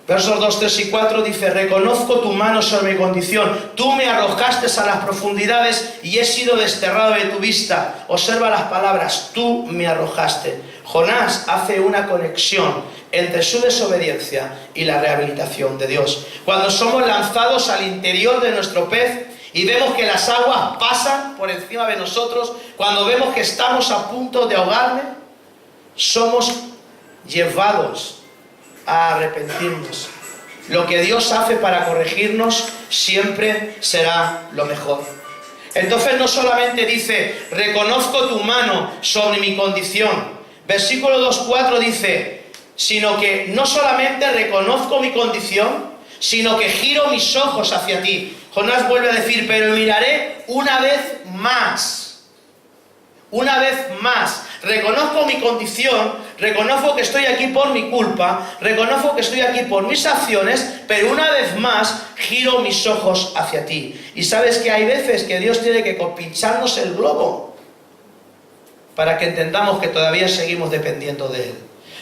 [SPEAKER 1] Versos 2, 3 y 4 dice: reconozco tu mano sobre mi condición, tú me arrojaste a las profundidades y he sido desterrado de tu vista. Observa las palabras, tú me arrojaste. Jonás hace una conexión entre su desobediencia y la rehabilitación de Dios. Cuando somos lanzados al interior de nuestro pez y vemos que las aguas pasan por encima de nosotros, cuando vemos que estamos a punto de ahogarme, somos llevados a arrepentirnos. Lo que Dios hace para corregirnos siempre será lo mejor. Entonces no solamente dice, reconozco tu mano sobre mi condición. Versículo 2:4 dice, sino que no solamente reconozco mi condición, sino que giro mis ojos hacia ti. Jonás vuelve a decir, pero miraré una vez más. Una vez más. Reconozco mi condición, reconozco que estoy aquí por mi culpa, reconozco que estoy aquí por mis acciones, pero una vez más giro mis ojos hacia ti. Y sabes que hay veces que Dios tiene que pincharnos el globo para que entendamos que todavía seguimos dependiendo de Él.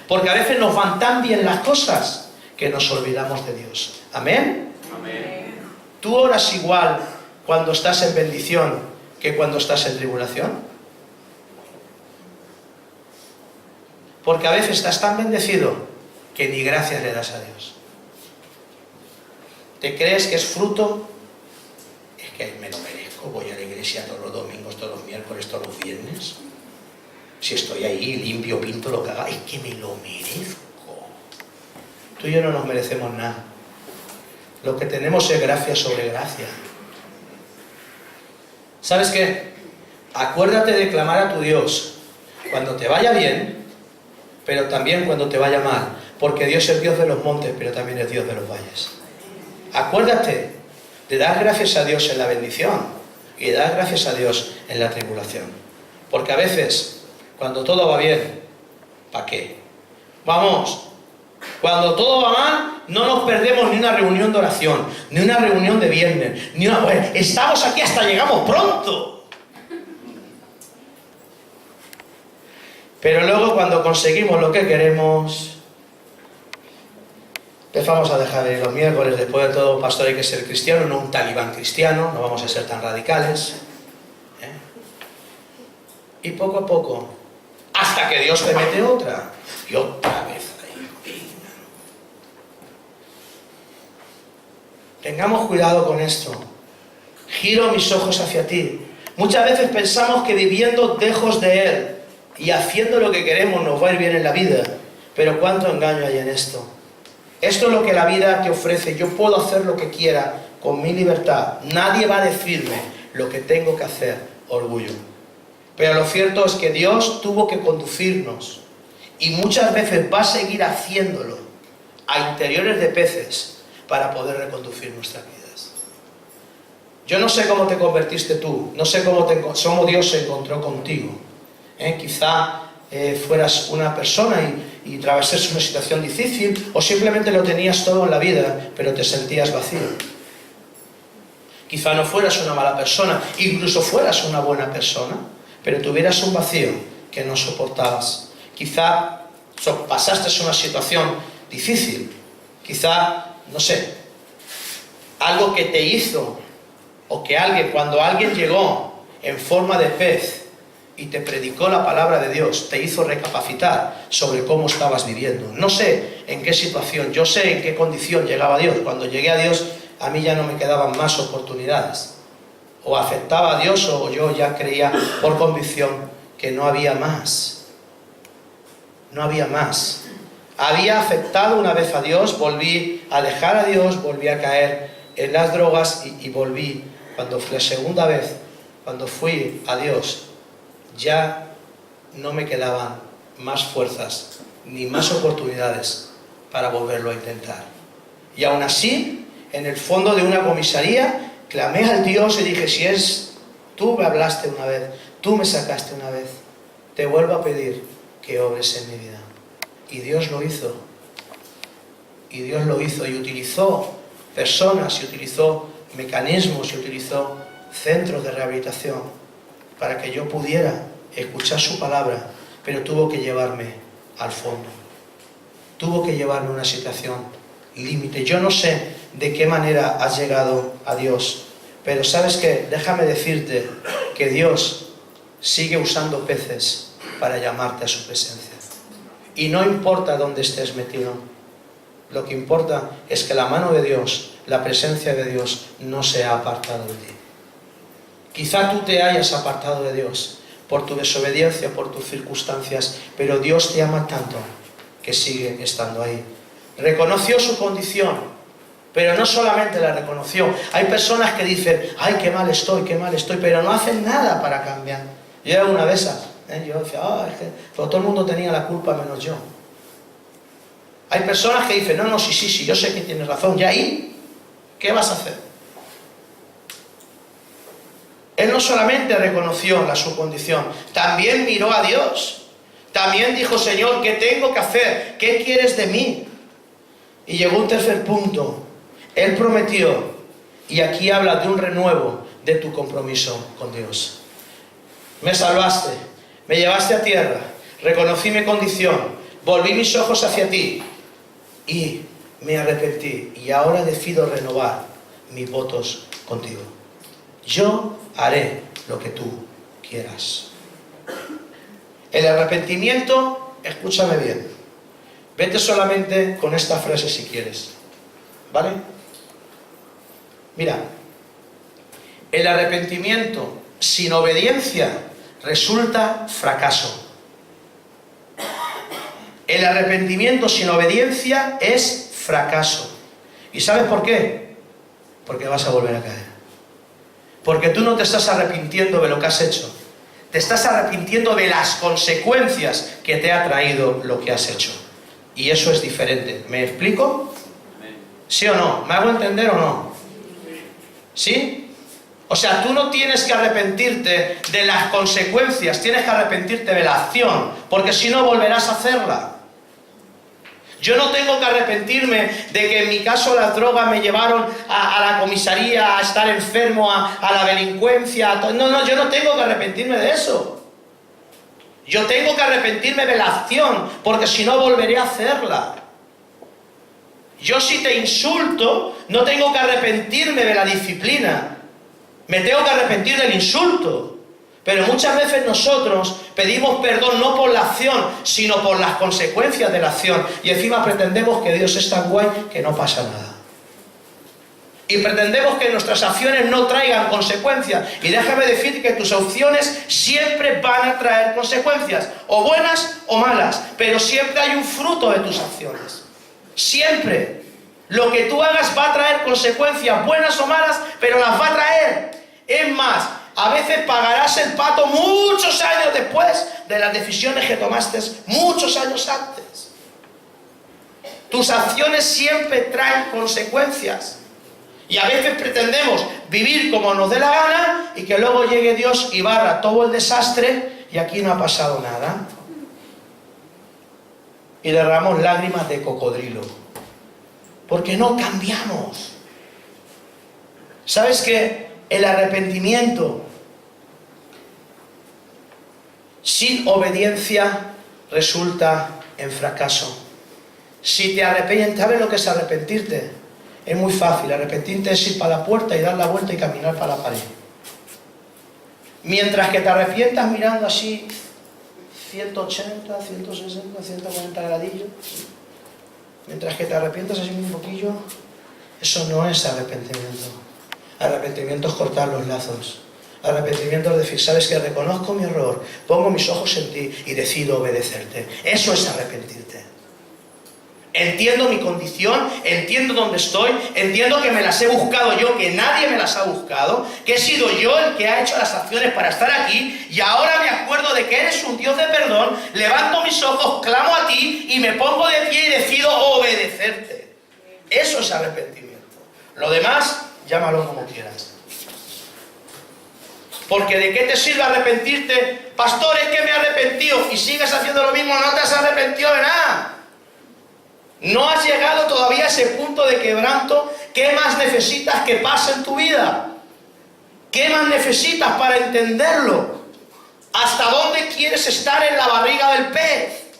[SPEAKER 1] Porque a veces nos van tan bien las cosas que nos olvidamos de Dios. ¿Amén?
[SPEAKER 2] Amén.
[SPEAKER 1] ¿Tú oras igual cuando estás en bendición que cuando estás en tribulación? Porque a veces estás tan bendecido que ni gracias le das a Dios. ¿Te crees que es fruto? Es que me lo merezco, voy a la iglesia todos los domingos, todos los miércoles, todos los viernes. Si estoy ahí, limpio, pinto lo que haga, es que me lo merezco. Tú y yo no nos merecemos nada. Lo que tenemos es gracia sobre gracia. ¿Sabes qué? Acuérdate de clamar a tu Dios cuando te vaya bien, pero también cuando te vaya mal, porque Dios es Dios de los montes, pero también es Dios de los valles. Acuérdate de dar gracias a Dios en la bendición y de dar gracias a Dios en la tribulación. Porque a veces, cuando todo va bien, ¿para qué? Vamos, cuando todo va mal, no nos perdemos ni una reunión de oración, ni una reunión de viernes, ni una... Bueno, estamos aquí hasta llegamos pronto. Pero luego cuando conseguimos lo que queremos, empezamos a dejar de ir los miércoles. Después de todo, pastor, hay que ser cristiano, no un talibán cristiano, no vamos a ser tan radicales. Y poco a poco, hasta que Dios te mete otra, y otra vez. Tengamos cuidado con esto. Giro mis ojos hacia ti. Muchas veces pensamos que viviendo lejos de Él y haciendo lo que queremos nos va a ir bien en la vida, pero cuánto engaño hay en esto. Esto es lo que la vida te ofrece. Yo puedo hacer lo que quiera con mi libertad, nadie va a decirme lo que tengo que hacer. Orgullo. Pero lo cierto es que Dios tuvo que conducirnos y muchas veces va a seguir haciéndolo a interiores de peces para poder reconducir nuestras vidas. Yo no sé cómo te convertiste tú, no sé cómo Dios se encontró contigo. Quizá fueras una persona y atravesaste una situación difícil, o simplemente lo tenías todo en la vida, pero te sentías vacío. Quizá no fueras una mala persona, incluso fueras una buena persona, pero tuvieras un vacío que no soportabas. Quizá pasaste una situación difícil, quizá, no sé, algo que te hizo, o que cuando alguien llegó en forma de pez y te predicó la palabra de Dios, te hizo recapacitar sobre cómo estabas viviendo. No sé en qué situación, yo sé en qué condición llegaba Dios. Cuando llegué a Dios, a mí ya no me quedaban más oportunidades. O aceptaba a Dios, o yo ya creía por convicción que no había más. No había más. Había aceptado una vez a Dios, volví a dejar a Dios, volví a caer en las drogas y volví. Cuando fui la segunda vez, cuando fui a Dios, ya no me quedaban más fuerzas ni más oportunidades para volverlo a intentar. Y aún así, en el fondo de una comisaría, clamé al Dios y dije, si es tú me hablaste una vez, tú me sacaste una vez, te vuelvo a pedir que obres en mi vida. Y Dios lo hizo. Y Dios lo hizo y utilizó personas y utilizó mecanismos y utilizó centros de rehabilitación para que yo pudiera escuchar su palabra, pero tuvo que llevarme al fondo. Tuvo que llevarme a una situación límite. Yo no sé de qué manera has llegado a Dios, pero ¿sabes qué? Déjame decirte que Dios sigue usando peces para llamarte a su presencia. Y no importa dónde estés metido, lo que importa es que la mano de Dios, la presencia de Dios, no se ha apartado de ti. Quizá tú te hayas apartado de Dios por tu desobediencia, por tus circunstancias, pero Dios te ama tanto que sigue estando ahí. Reconoció su condición, pero no solamente la reconoció. Hay personas que dicen, ay, qué mal estoy, pero no hacen nada para cambiar. Yo era una de esas. Yo decía, es que todo el mundo tenía la culpa menos yo. Hay personas que dicen, no, sí, yo sé que tienes razón. ¿Y ahí qué vas a hacer? Él no solamente reconoció su condición, también miró a Dios. También dijo, Señor, ¿qué tengo que hacer? ¿Qué quieres de mí? Y llegó un tercer punto. Él prometió, y aquí habla de un renuevo de tu compromiso con Dios. Me salvaste, me llevaste a tierra, reconocí mi condición, volví mis ojos hacia ti y me arrepentí. Y ahora decido renovar mis votos contigo. Yo haré lo que tú quieras. El arrepentimiento, escúchame bien, vete solamente con esta frase si quieres, ¿vale? Mira, el arrepentimiento sin obediencia resulta fracaso. El arrepentimiento sin obediencia es fracaso. ¿Y sabes por qué? Porque vas a volver a caer. Porque tú no te estás arrepintiendo de lo que has hecho. Te estás arrepintiendo de las consecuencias que te ha traído lo que has hecho. Y eso es diferente. ¿Me explico? ¿Sí o no? ¿Me hago entender o no? ¿Sí? O sea, tú no tienes que arrepentirte de las consecuencias, tienes que arrepentirte de la acción, porque si no volverás a hacerla. Yo no tengo que arrepentirme de que en mi caso las drogas me llevaron a la comisaría, a estar enfermo, a la delincuencia. No, yo no tengo que arrepentirme de eso. Yo tengo que arrepentirme de la acción, porque si no volveré a hacerla. Yo si te insulto, no tengo que arrepentirme de la disciplina. Me tengo que arrepentir del insulto. Pero muchas veces nosotros pedimos perdón no por la acción, sino por las consecuencias de la acción. Y encima pretendemos que Dios es tan guay que no pasa nada. Y pretendemos que nuestras acciones no traigan consecuencias. Y déjame decir que tus acciones siempre van a traer consecuencias, o buenas o malas, pero siempre hay un fruto de tus acciones. Siempre. Lo que tú hagas va a traer consecuencias, buenas o malas, pero las va a traer. Es más, a veces pagarás el pato muchos años después de las decisiones que tomaste muchos años antes. Tus acciones siempre traen consecuencias. Y a veces pretendemos vivir como nos dé la gana y que luego llegue Dios y barra todo el desastre y aquí no ha pasado nada. Y derramamos lágrimas de cocodrilo. Porque no cambiamos. ¿Sabes qué? El arrepentimiento sin obediencia resulta en fracaso. Si te arrepientes, ¿sabes lo que es arrepentirte? Es muy fácil. Arrepentirte es ir para la puerta y dar la vuelta y caminar para la pared. Mientras que te arrepientas mirando así 180, 160, 140 gradillos, mientras que te arrepientas así un poquillo, eso no es arrepentimiento. Arrepentimiento es cortar los lazos. Arrepentimiento es decir, sabes que reconozco mi error, pongo mis ojos en ti y decido obedecerte. Eso es arrepentirte. Entiendo mi condición, entiendo dónde estoy, entiendo que me las he buscado yo, que nadie me las ha buscado, que he sido yo el que ha hecho las acciones para estar aquí, y ahora me acuerdo de que eres un Dios de perdón, levanto mis ojos, clamo a ti y me pongo de pie y decido obedecerte. Eso es arrepentimiento. Lo demás, llámalo como quieras. Porque ¿de qué te sirve arrepentirte? Pastor, es que me he arrepentido y sigues haciendo lo mismo, no te has arrepentido de nada. No has llegado todavía a ese punto de quebranto. ¿Qué más necesitas que pase en tu vida? ¿Qué más necesitas para entenderlo? ¿Hasta dónde quieres estar en la barriga del pez?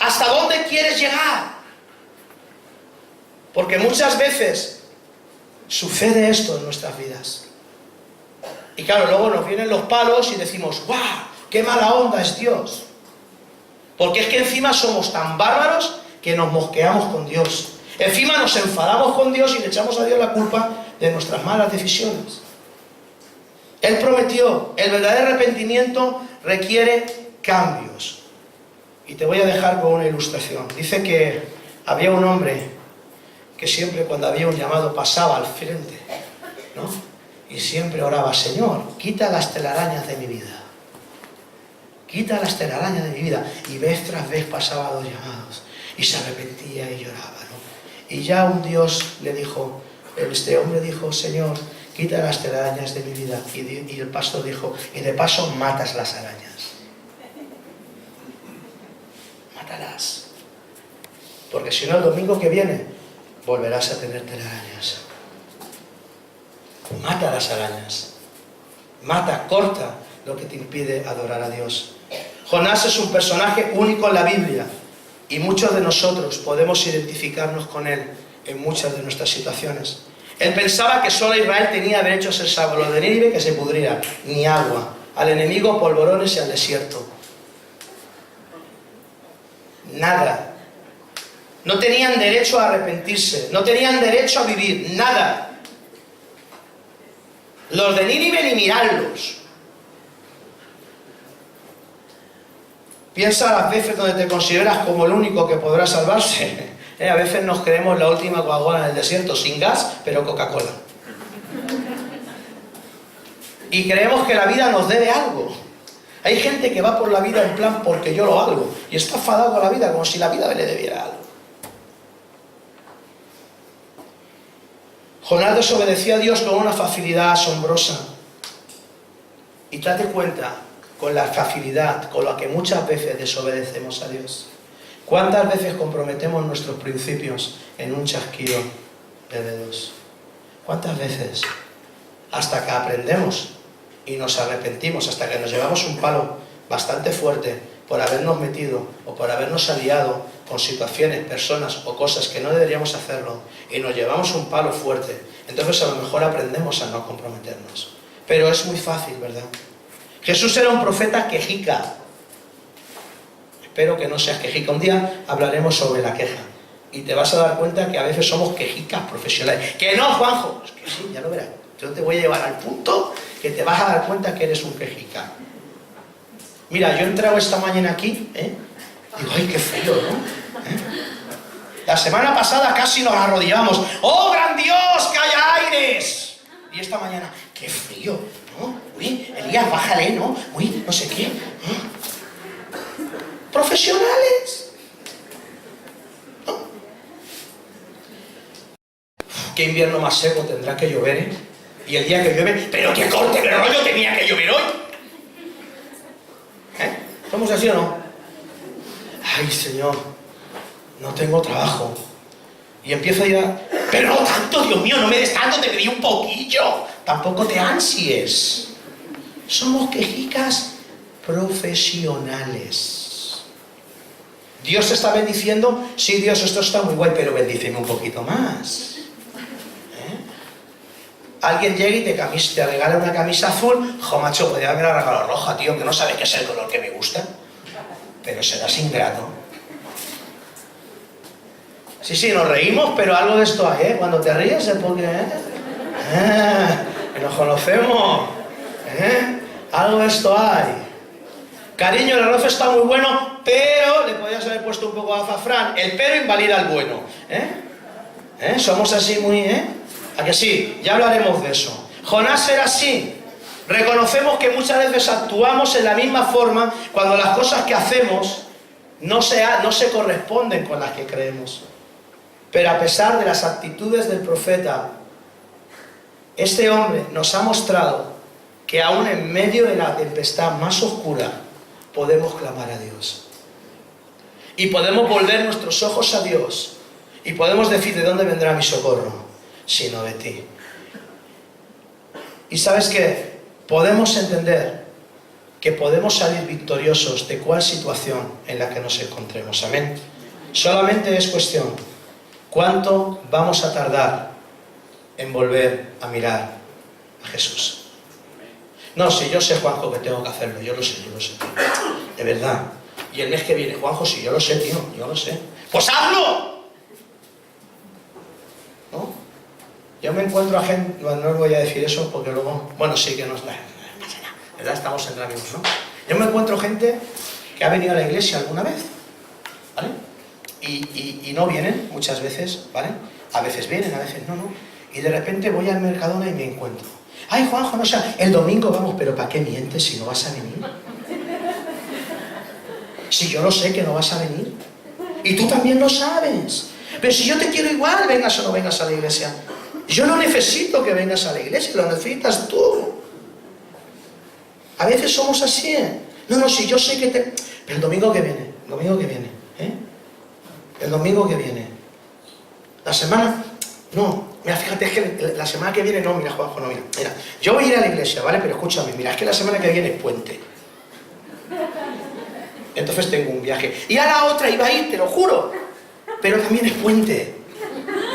[SPEAKER 1] ¿Hasta dónde quieres llegar? Porque muchas veces sucede esto en nuestras vidas. Y claro, luego nos vienen los palos y decimos, ¡guau! ¡Qué mala onda es Dios! Porque es que encima somos tan bárbaros que nos mosqueamos con Dios. Encima nos enfadamos con Dios y le echamos a Dios la culpa de nuestras malas decisiones. Él prometió, el verdadero arrepentimiento requiere cambios. Y te voy a dejar con una ilustración. Dice que había un hombre que siempre cuando había un llamado pasaba al frente, ¿no? Y siempre oraba, Señor, quita las telarañas de mi vida. Quita las telarañas de mi vida. Y vez tras vez pasaba los llamados. Y se arrepentía y lloraba, ¿no? Y ya un Dios le dijo, este hombre dijo, Señor, quita las telarañas de mi vida. Y el pastor dijo, y de paso matas las arañas. Mátalas. Porque si no, el domingo que viene volverás a tener telarañas. Mata las arañas. Mata, corta lo que te impide adorar a Dios. Jonás es un personaje único en la Biblia y muchos de nosotros podemos identificarnos con él en muchas de nuestras situaciones. Él pensaba que solo Israel tenía derecho a ser salvo, los de Nínive que se pudrieran, ni agua, al enemigo polvorones y al desierto. Nada. No tenían derecho a arrepentirse, no tenían derecho a vivir, nada. Los de Nínive ni mirarlos. Piensa las veces donde te consideras como el único que podrá salvarse. A veces nos creemos la última Coca-Cola en el desierto, sin gas, pero Coca-Cola. Y creemos que la vida nos debe algo. Hay gente que va por la vida en plan porque yo lo hago, y está enfadado con la vida como si la vida le debiera algo. Jonás desobedeció a Dios con una facilidad asombrosa. Y date cuenta, con la facilidad con la que muchas veces desobedecemos a Dios. ¿Cuántas veces comprometemos nuestros principios en un chasquido de dedos? ¿Cuántas veces? Hasta que aprendemos y nos arrepentimos, hasta que nos llevamos un palo bastante fuerte por habernos metido o por habernos aliado con situaciones, personas o cosas que no deberíamos hacerlo y nos llevamos un palo fuerte. Entonces a lo mejor aprendemos a no comprometernos. Pero es muy fácil, ¿verdad? Jesús era un profeta quejica. Espero que no seas quejica. Un día hablaremos sobre la queja. Y te vas a dar cuenta que a veces somos quejicas profesionales. ¡Que no, Juanjo! Es que sí, ya lo verás. Yo te voy a llevar al punto que te vas a dar cuenta que eres un quejica. Mira, yo he entrado esta mañana aquí, digo, ¡ay, qué frío!, ¿no? La semana pasada casi nos arrodillamos. ¡Oh, gran Dios, que haya aires! Y esta mañana, ¡qué frío!, ¿no? Uy, Elías, bájale, ¿no? Uy, no sé qué. Profesionales. ¿No? ¿Qué invierno más seco tendrá que llover, eh? Y el día que llueve, pero qué corte de rollo tenía que llover hoy. ¿Somos así o no? Ay, Señor, no tengo trabajo. Y empiezo a ir a... Pero no tanto, Dios mío, no me des tanto, te pedí un poquillo. Tampoco te ansies. Somos quejicas profesionales. Dios está bendiciendo. Sí, Dios, esto está muy guay, pero bendíceme un poquito más. Alguien llega y te regala una camisa azul. Jo, macho, podría haberme regalado roja, tío, que no sabes qué es el color que me gusta. Pero serás ingrato. Sí, sí, nos reímos, pero algo de esto hay, ¿eh? Cuando te ríes es porque... que nos conocemos. Algo de esto hay. Cariño, el arroz está muy bueno, pero le podrías haber puesto un poco de azafrán. El pero invalida el bueno. Somos así muy... ¿A que sí? Ya hablaremos de eso. Jonás era así. Reconocemos que muchas veces actuamos en la misma forma cuando las cosas que hacemos no se corresponden con las que creemos. Pero a pesar de las actitudes del profeta, este hombre nos ha mostrado que aún en medio de la tempestad más oscura podemos clamar a Dios. Y podemos volver nuestros ojos a Dios. Y podemos decir, ¿de dónde vendrá mi socorro? Sino de ti. Y ¿sabes qué? Podemos entender que podemos salir victoriosos de cuál situación en la que nos encontremos. Amén. Solamente es cuestión, ¿cuánto vamos a tardar en volver a mirar a Jesús? No, si yo sé, Juanjo, que tengo que hacerlo, yo lo sé, de verdad. Y el mes que viene, Juanjo, si yo lo sé, tío, yo lo sé. ¡Pues hazlo! ¿No? Yo me encuentro a gente, no os voy a decir eso porque luego, bueno, sí que no pasa nada, ¿verdad? Estamos entre amigos, ¿no? Yo me encuentro gente que ha venido a la iglesia alguna vez, ¿vale? Y no vienen muchas veces, ¿vale? A veces vienen, a veces no. Y de repente voy al Mercadona y me encuentro. Ay, Juanjo, no sé, el domingo vamos, pero ¿para qué mientes si no vas a venir? Si yo lo sé que no vas a venir. Y tú también lo sabes. Pero si yo te quiero igual, vengas o no vengas a la iglesia. Yo no necesito que vengas a la iglesia, lo necesitas tú. A veces somos así, ¿eh? No, si yo sé que te... Pero el domingo que viene, ¿eh? El domingo que viene. La semana... No, mira, fíjate, es que la semana que viene no, mira, Juanjo, no, mira. Yo voy a ir a la iglesia, ¿vale? Pero escúchame, mira, es que la semana que viene es puente. Entonces tengo un viaje. Y a la otra iba a ir, te lo juro. Pero también es puente.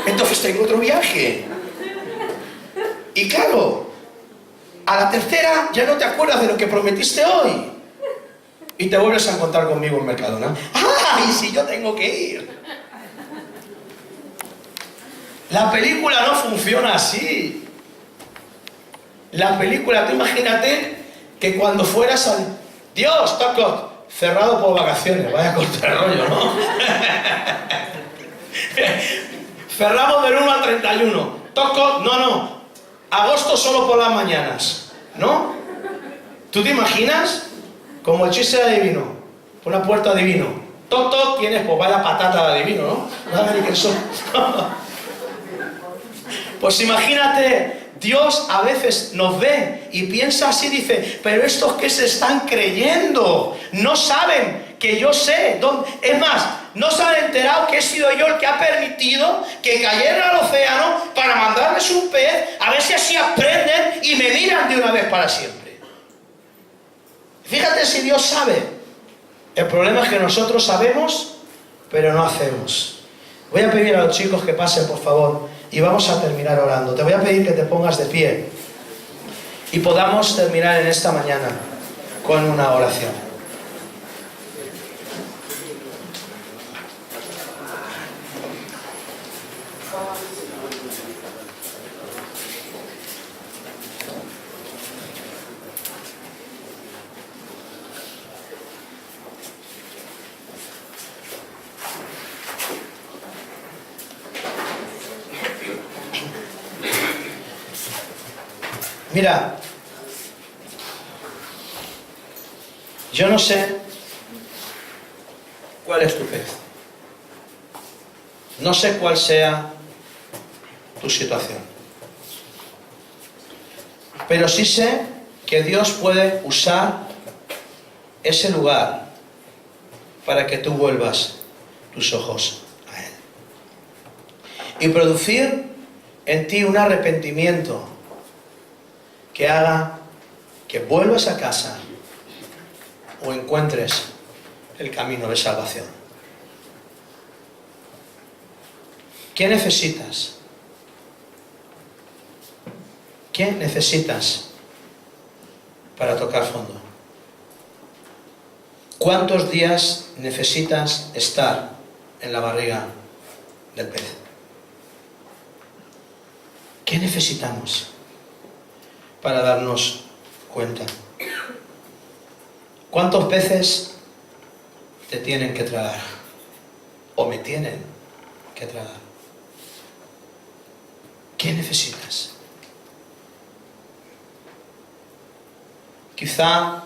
[SPEAKER 1] Entonces tengo otro viaje. Y claro, a la tercera ya no te acuerdas de lo que prometiste hoy. Y te vuelves a encontrar conmigo en Mercadona. ¡Ah! Y si yo tengo que ir. La película no funciona así. La película, tú imagínate que cuando fueras al... Dios, toco, cerrado por vacaciones, vaya corto el rollo, ¿no? Cerramos del 1 al 31. Toco, no. Agosto solo por las mañanas, ¿no? ¿Tú te imaginas? Como el chiste de adivino. Una puerta adivino. Toc, tienes, pues vaya patata de adivino, ¿no? Pues imagínate, Dios a veces nos ve y piensa así, dice, pero estos que se están creyendo, no saben que yo sé dónde. Es más, no se han enterado que he sido yo el que ha permitido que cayeran al océano para mandarles un pez, a ver si así aprenden y me miran de una vez para siempre. Fíjate si Dios sabe. El problema es que nosotros sabemos, pero no hacemos. Voy a pedir a los chicos que pasen, por favor, y vamos a terminar orando. Te voy a pedir que te pongas de pie y podamos terminar en esta mañana con una oración. Mira, yo no sé cuál es tu pez. No sé cuál sea tu situación. Pero sí sé que Dios puede usar ese lugar para que tú vuelvas tus ojos a Él. Y producir en ti un arrepentimiento que haga que vuelvas a casa o encuentres el camino de salvación. ¿Qué necesitas? ¿Qué necesitas para tocar fondo? ¿Cuántos días necesitas estar en la barriga del pez? ¿Qué necesitamos para darnos cuenta? ¿Cuántos peces te tienen que tragar? ¿O me tienen que tragar? ¿Qué necesitas? Quizá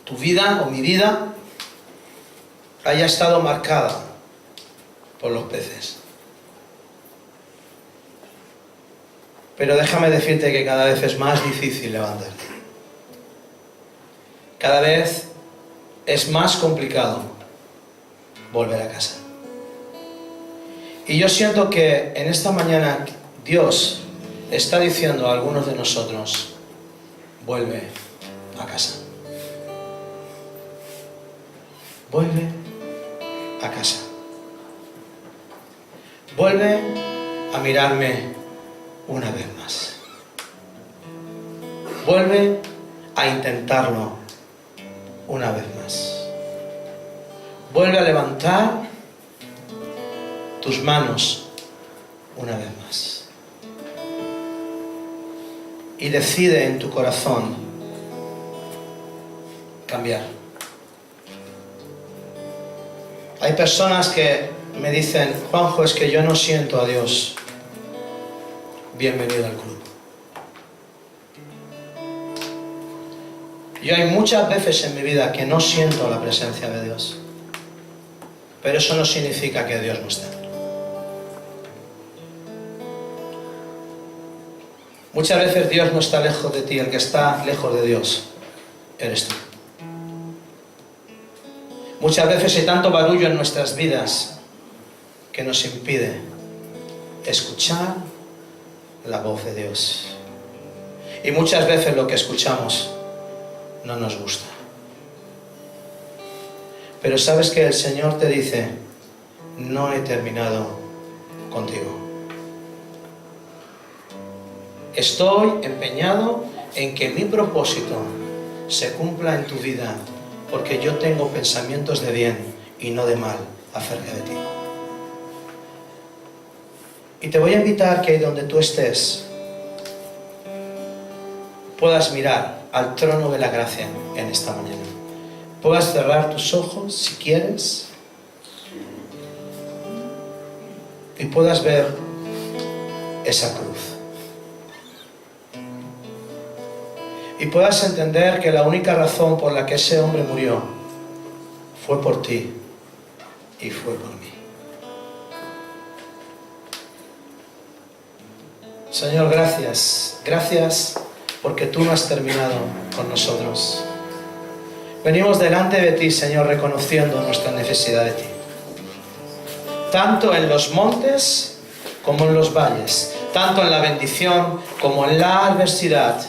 [SPEAKER 1] tu vida o mi vida haya estado marcada por los peces. Pero déjame decirte que cada vez es más difícil levantarte. cada vez es más complicado volver a casa. Y yo siento que en esta mañana Dios está diciendo a algunos de nosotros: vuelve a casa. Vuelve a casa. Vuelve a mirarme una vez más. Vuelve a intentarlo una vez más. Vuelve a levantar tus manos una vez más. Y decide en tu corazón cambiar. Hay personas que me dicen: Juanjo, es que yo no siento a Dios. Bienvenido al club. Yo hay muchas veces en mi vida que no siento la presencia de Dios, pero eso no significa que Dios no está. Muchas veces Dios no está lejos de ti, el que está lejos de Dios eres tú. Muchas veces hay tanto barullo en nuestras vidas que nos impide escuchar la voz de Dios. Y muchas veces lo que escuchamos no nos gusta. Pero sabes que el Señor te dice: no he terminado contigo. Estoy empeñado en que mi propósito se cumpla en tu vida, porque yo tengo pensamientos de bien y no de mal acerca de ti. Y te voy a invitar que ahí donde tú estés puedas mirar al trono de la gracia en esta mañana. Puedas cerrar tus ojos si quieres y puedas ver esa cruz. Y puedas entender que la única razón por la que ese hombre murió fue por ti y fue por mí. Señor, gracias. Gracias porque tú no has terminado con nosotros. Venimos delante de ti, Señor, reconociendo nuestra necesidad de ti. Tanto en los montes como en los valles, tanto en la bendición como en la adversidad,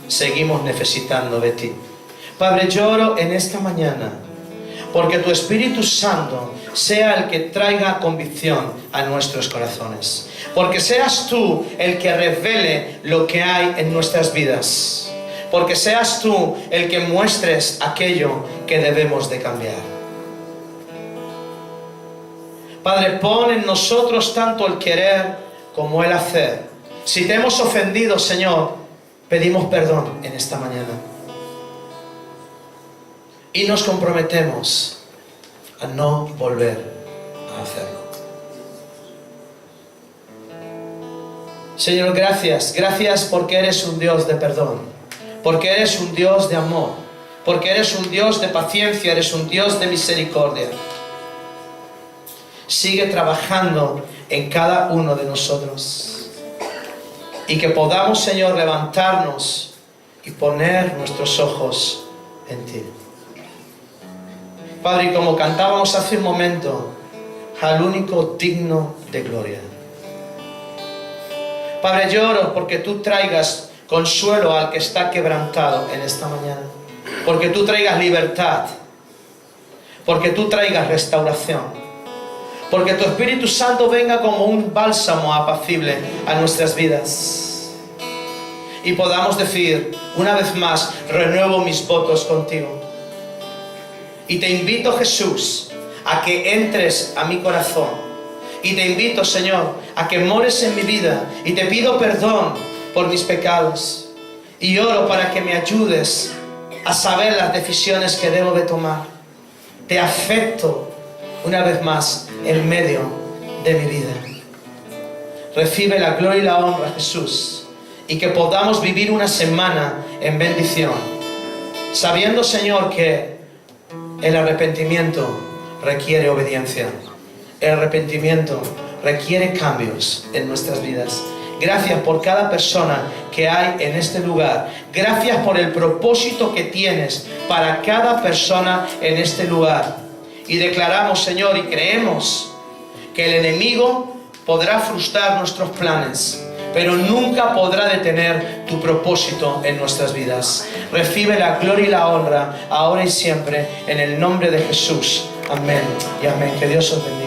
[SPEAKER 1] seguimos necesitando de ti. Padre, yo oro en esta mañana porque tu Espíritu Santo sea el que traiga convicción a nuestros corazones. Porque seas tú el que revele lo que hay en nuestras vidas. Porque seas tú el que muestres aquello que debemos de cambiar. Padre, pon en nosotros tanto el querer como el hacer. Si te hemos ofendido, Señor, pedimos perdón en esta mañana. Y nos comprometemos a no volver a hacerlo. Señor, gracias. Gracias porque eres un Dios de perdón. Porque eres un Dios de amor. Porque eres un Dios de paciencia. Eres un Dios de misericordia. Sigue trabajando en cada uno de nosotros. Y que podamos, Señor, levantarnos y poner nuestros ojos en ti. Padre, y como cantábamos hace un momento, al único digno de gloria. Padre, lloro porque tú traigas consuelo al que está quebrantado en esta mañana. Porque tú traigas libertad. Porque tú traigas restauración. Porque tu Espíritu Santo venga como un bálsamo apacible a nuestras vidas. Y podamos decir una vez más: renuevo mis votos contigo. Y te invito, Jesús, a que entres a mi corazón. Y te invito, Señor, a que mores en mi vida. Y te pido perdón por mis pecados. Y oro para que me ayudes a saber las decisiones que debo de tomar. Te acepto una vez más en medio de mi vida. Recibe la gloria y la honra, Jesús. Y que podamos vivir una semana en bendición. Sabiendo, Señor, que el arrepentimiento requiere obediencia. El arrepentimiento requiere cambios en nuestras vidas. Gracias por cada persona que hay en este lugar. Gracias por el propósito que tienes para cada persona en este lugar. Y declaramos, Señor, y creemos que el enemigo podrá frustrar nuestros planes, pero nunca podrá detener tu propósito en nuestras vidas. Recibe la gloria y la honra ahora y siempre en el nombre de Jesús. Amén y amén. Que Dios os bendiga.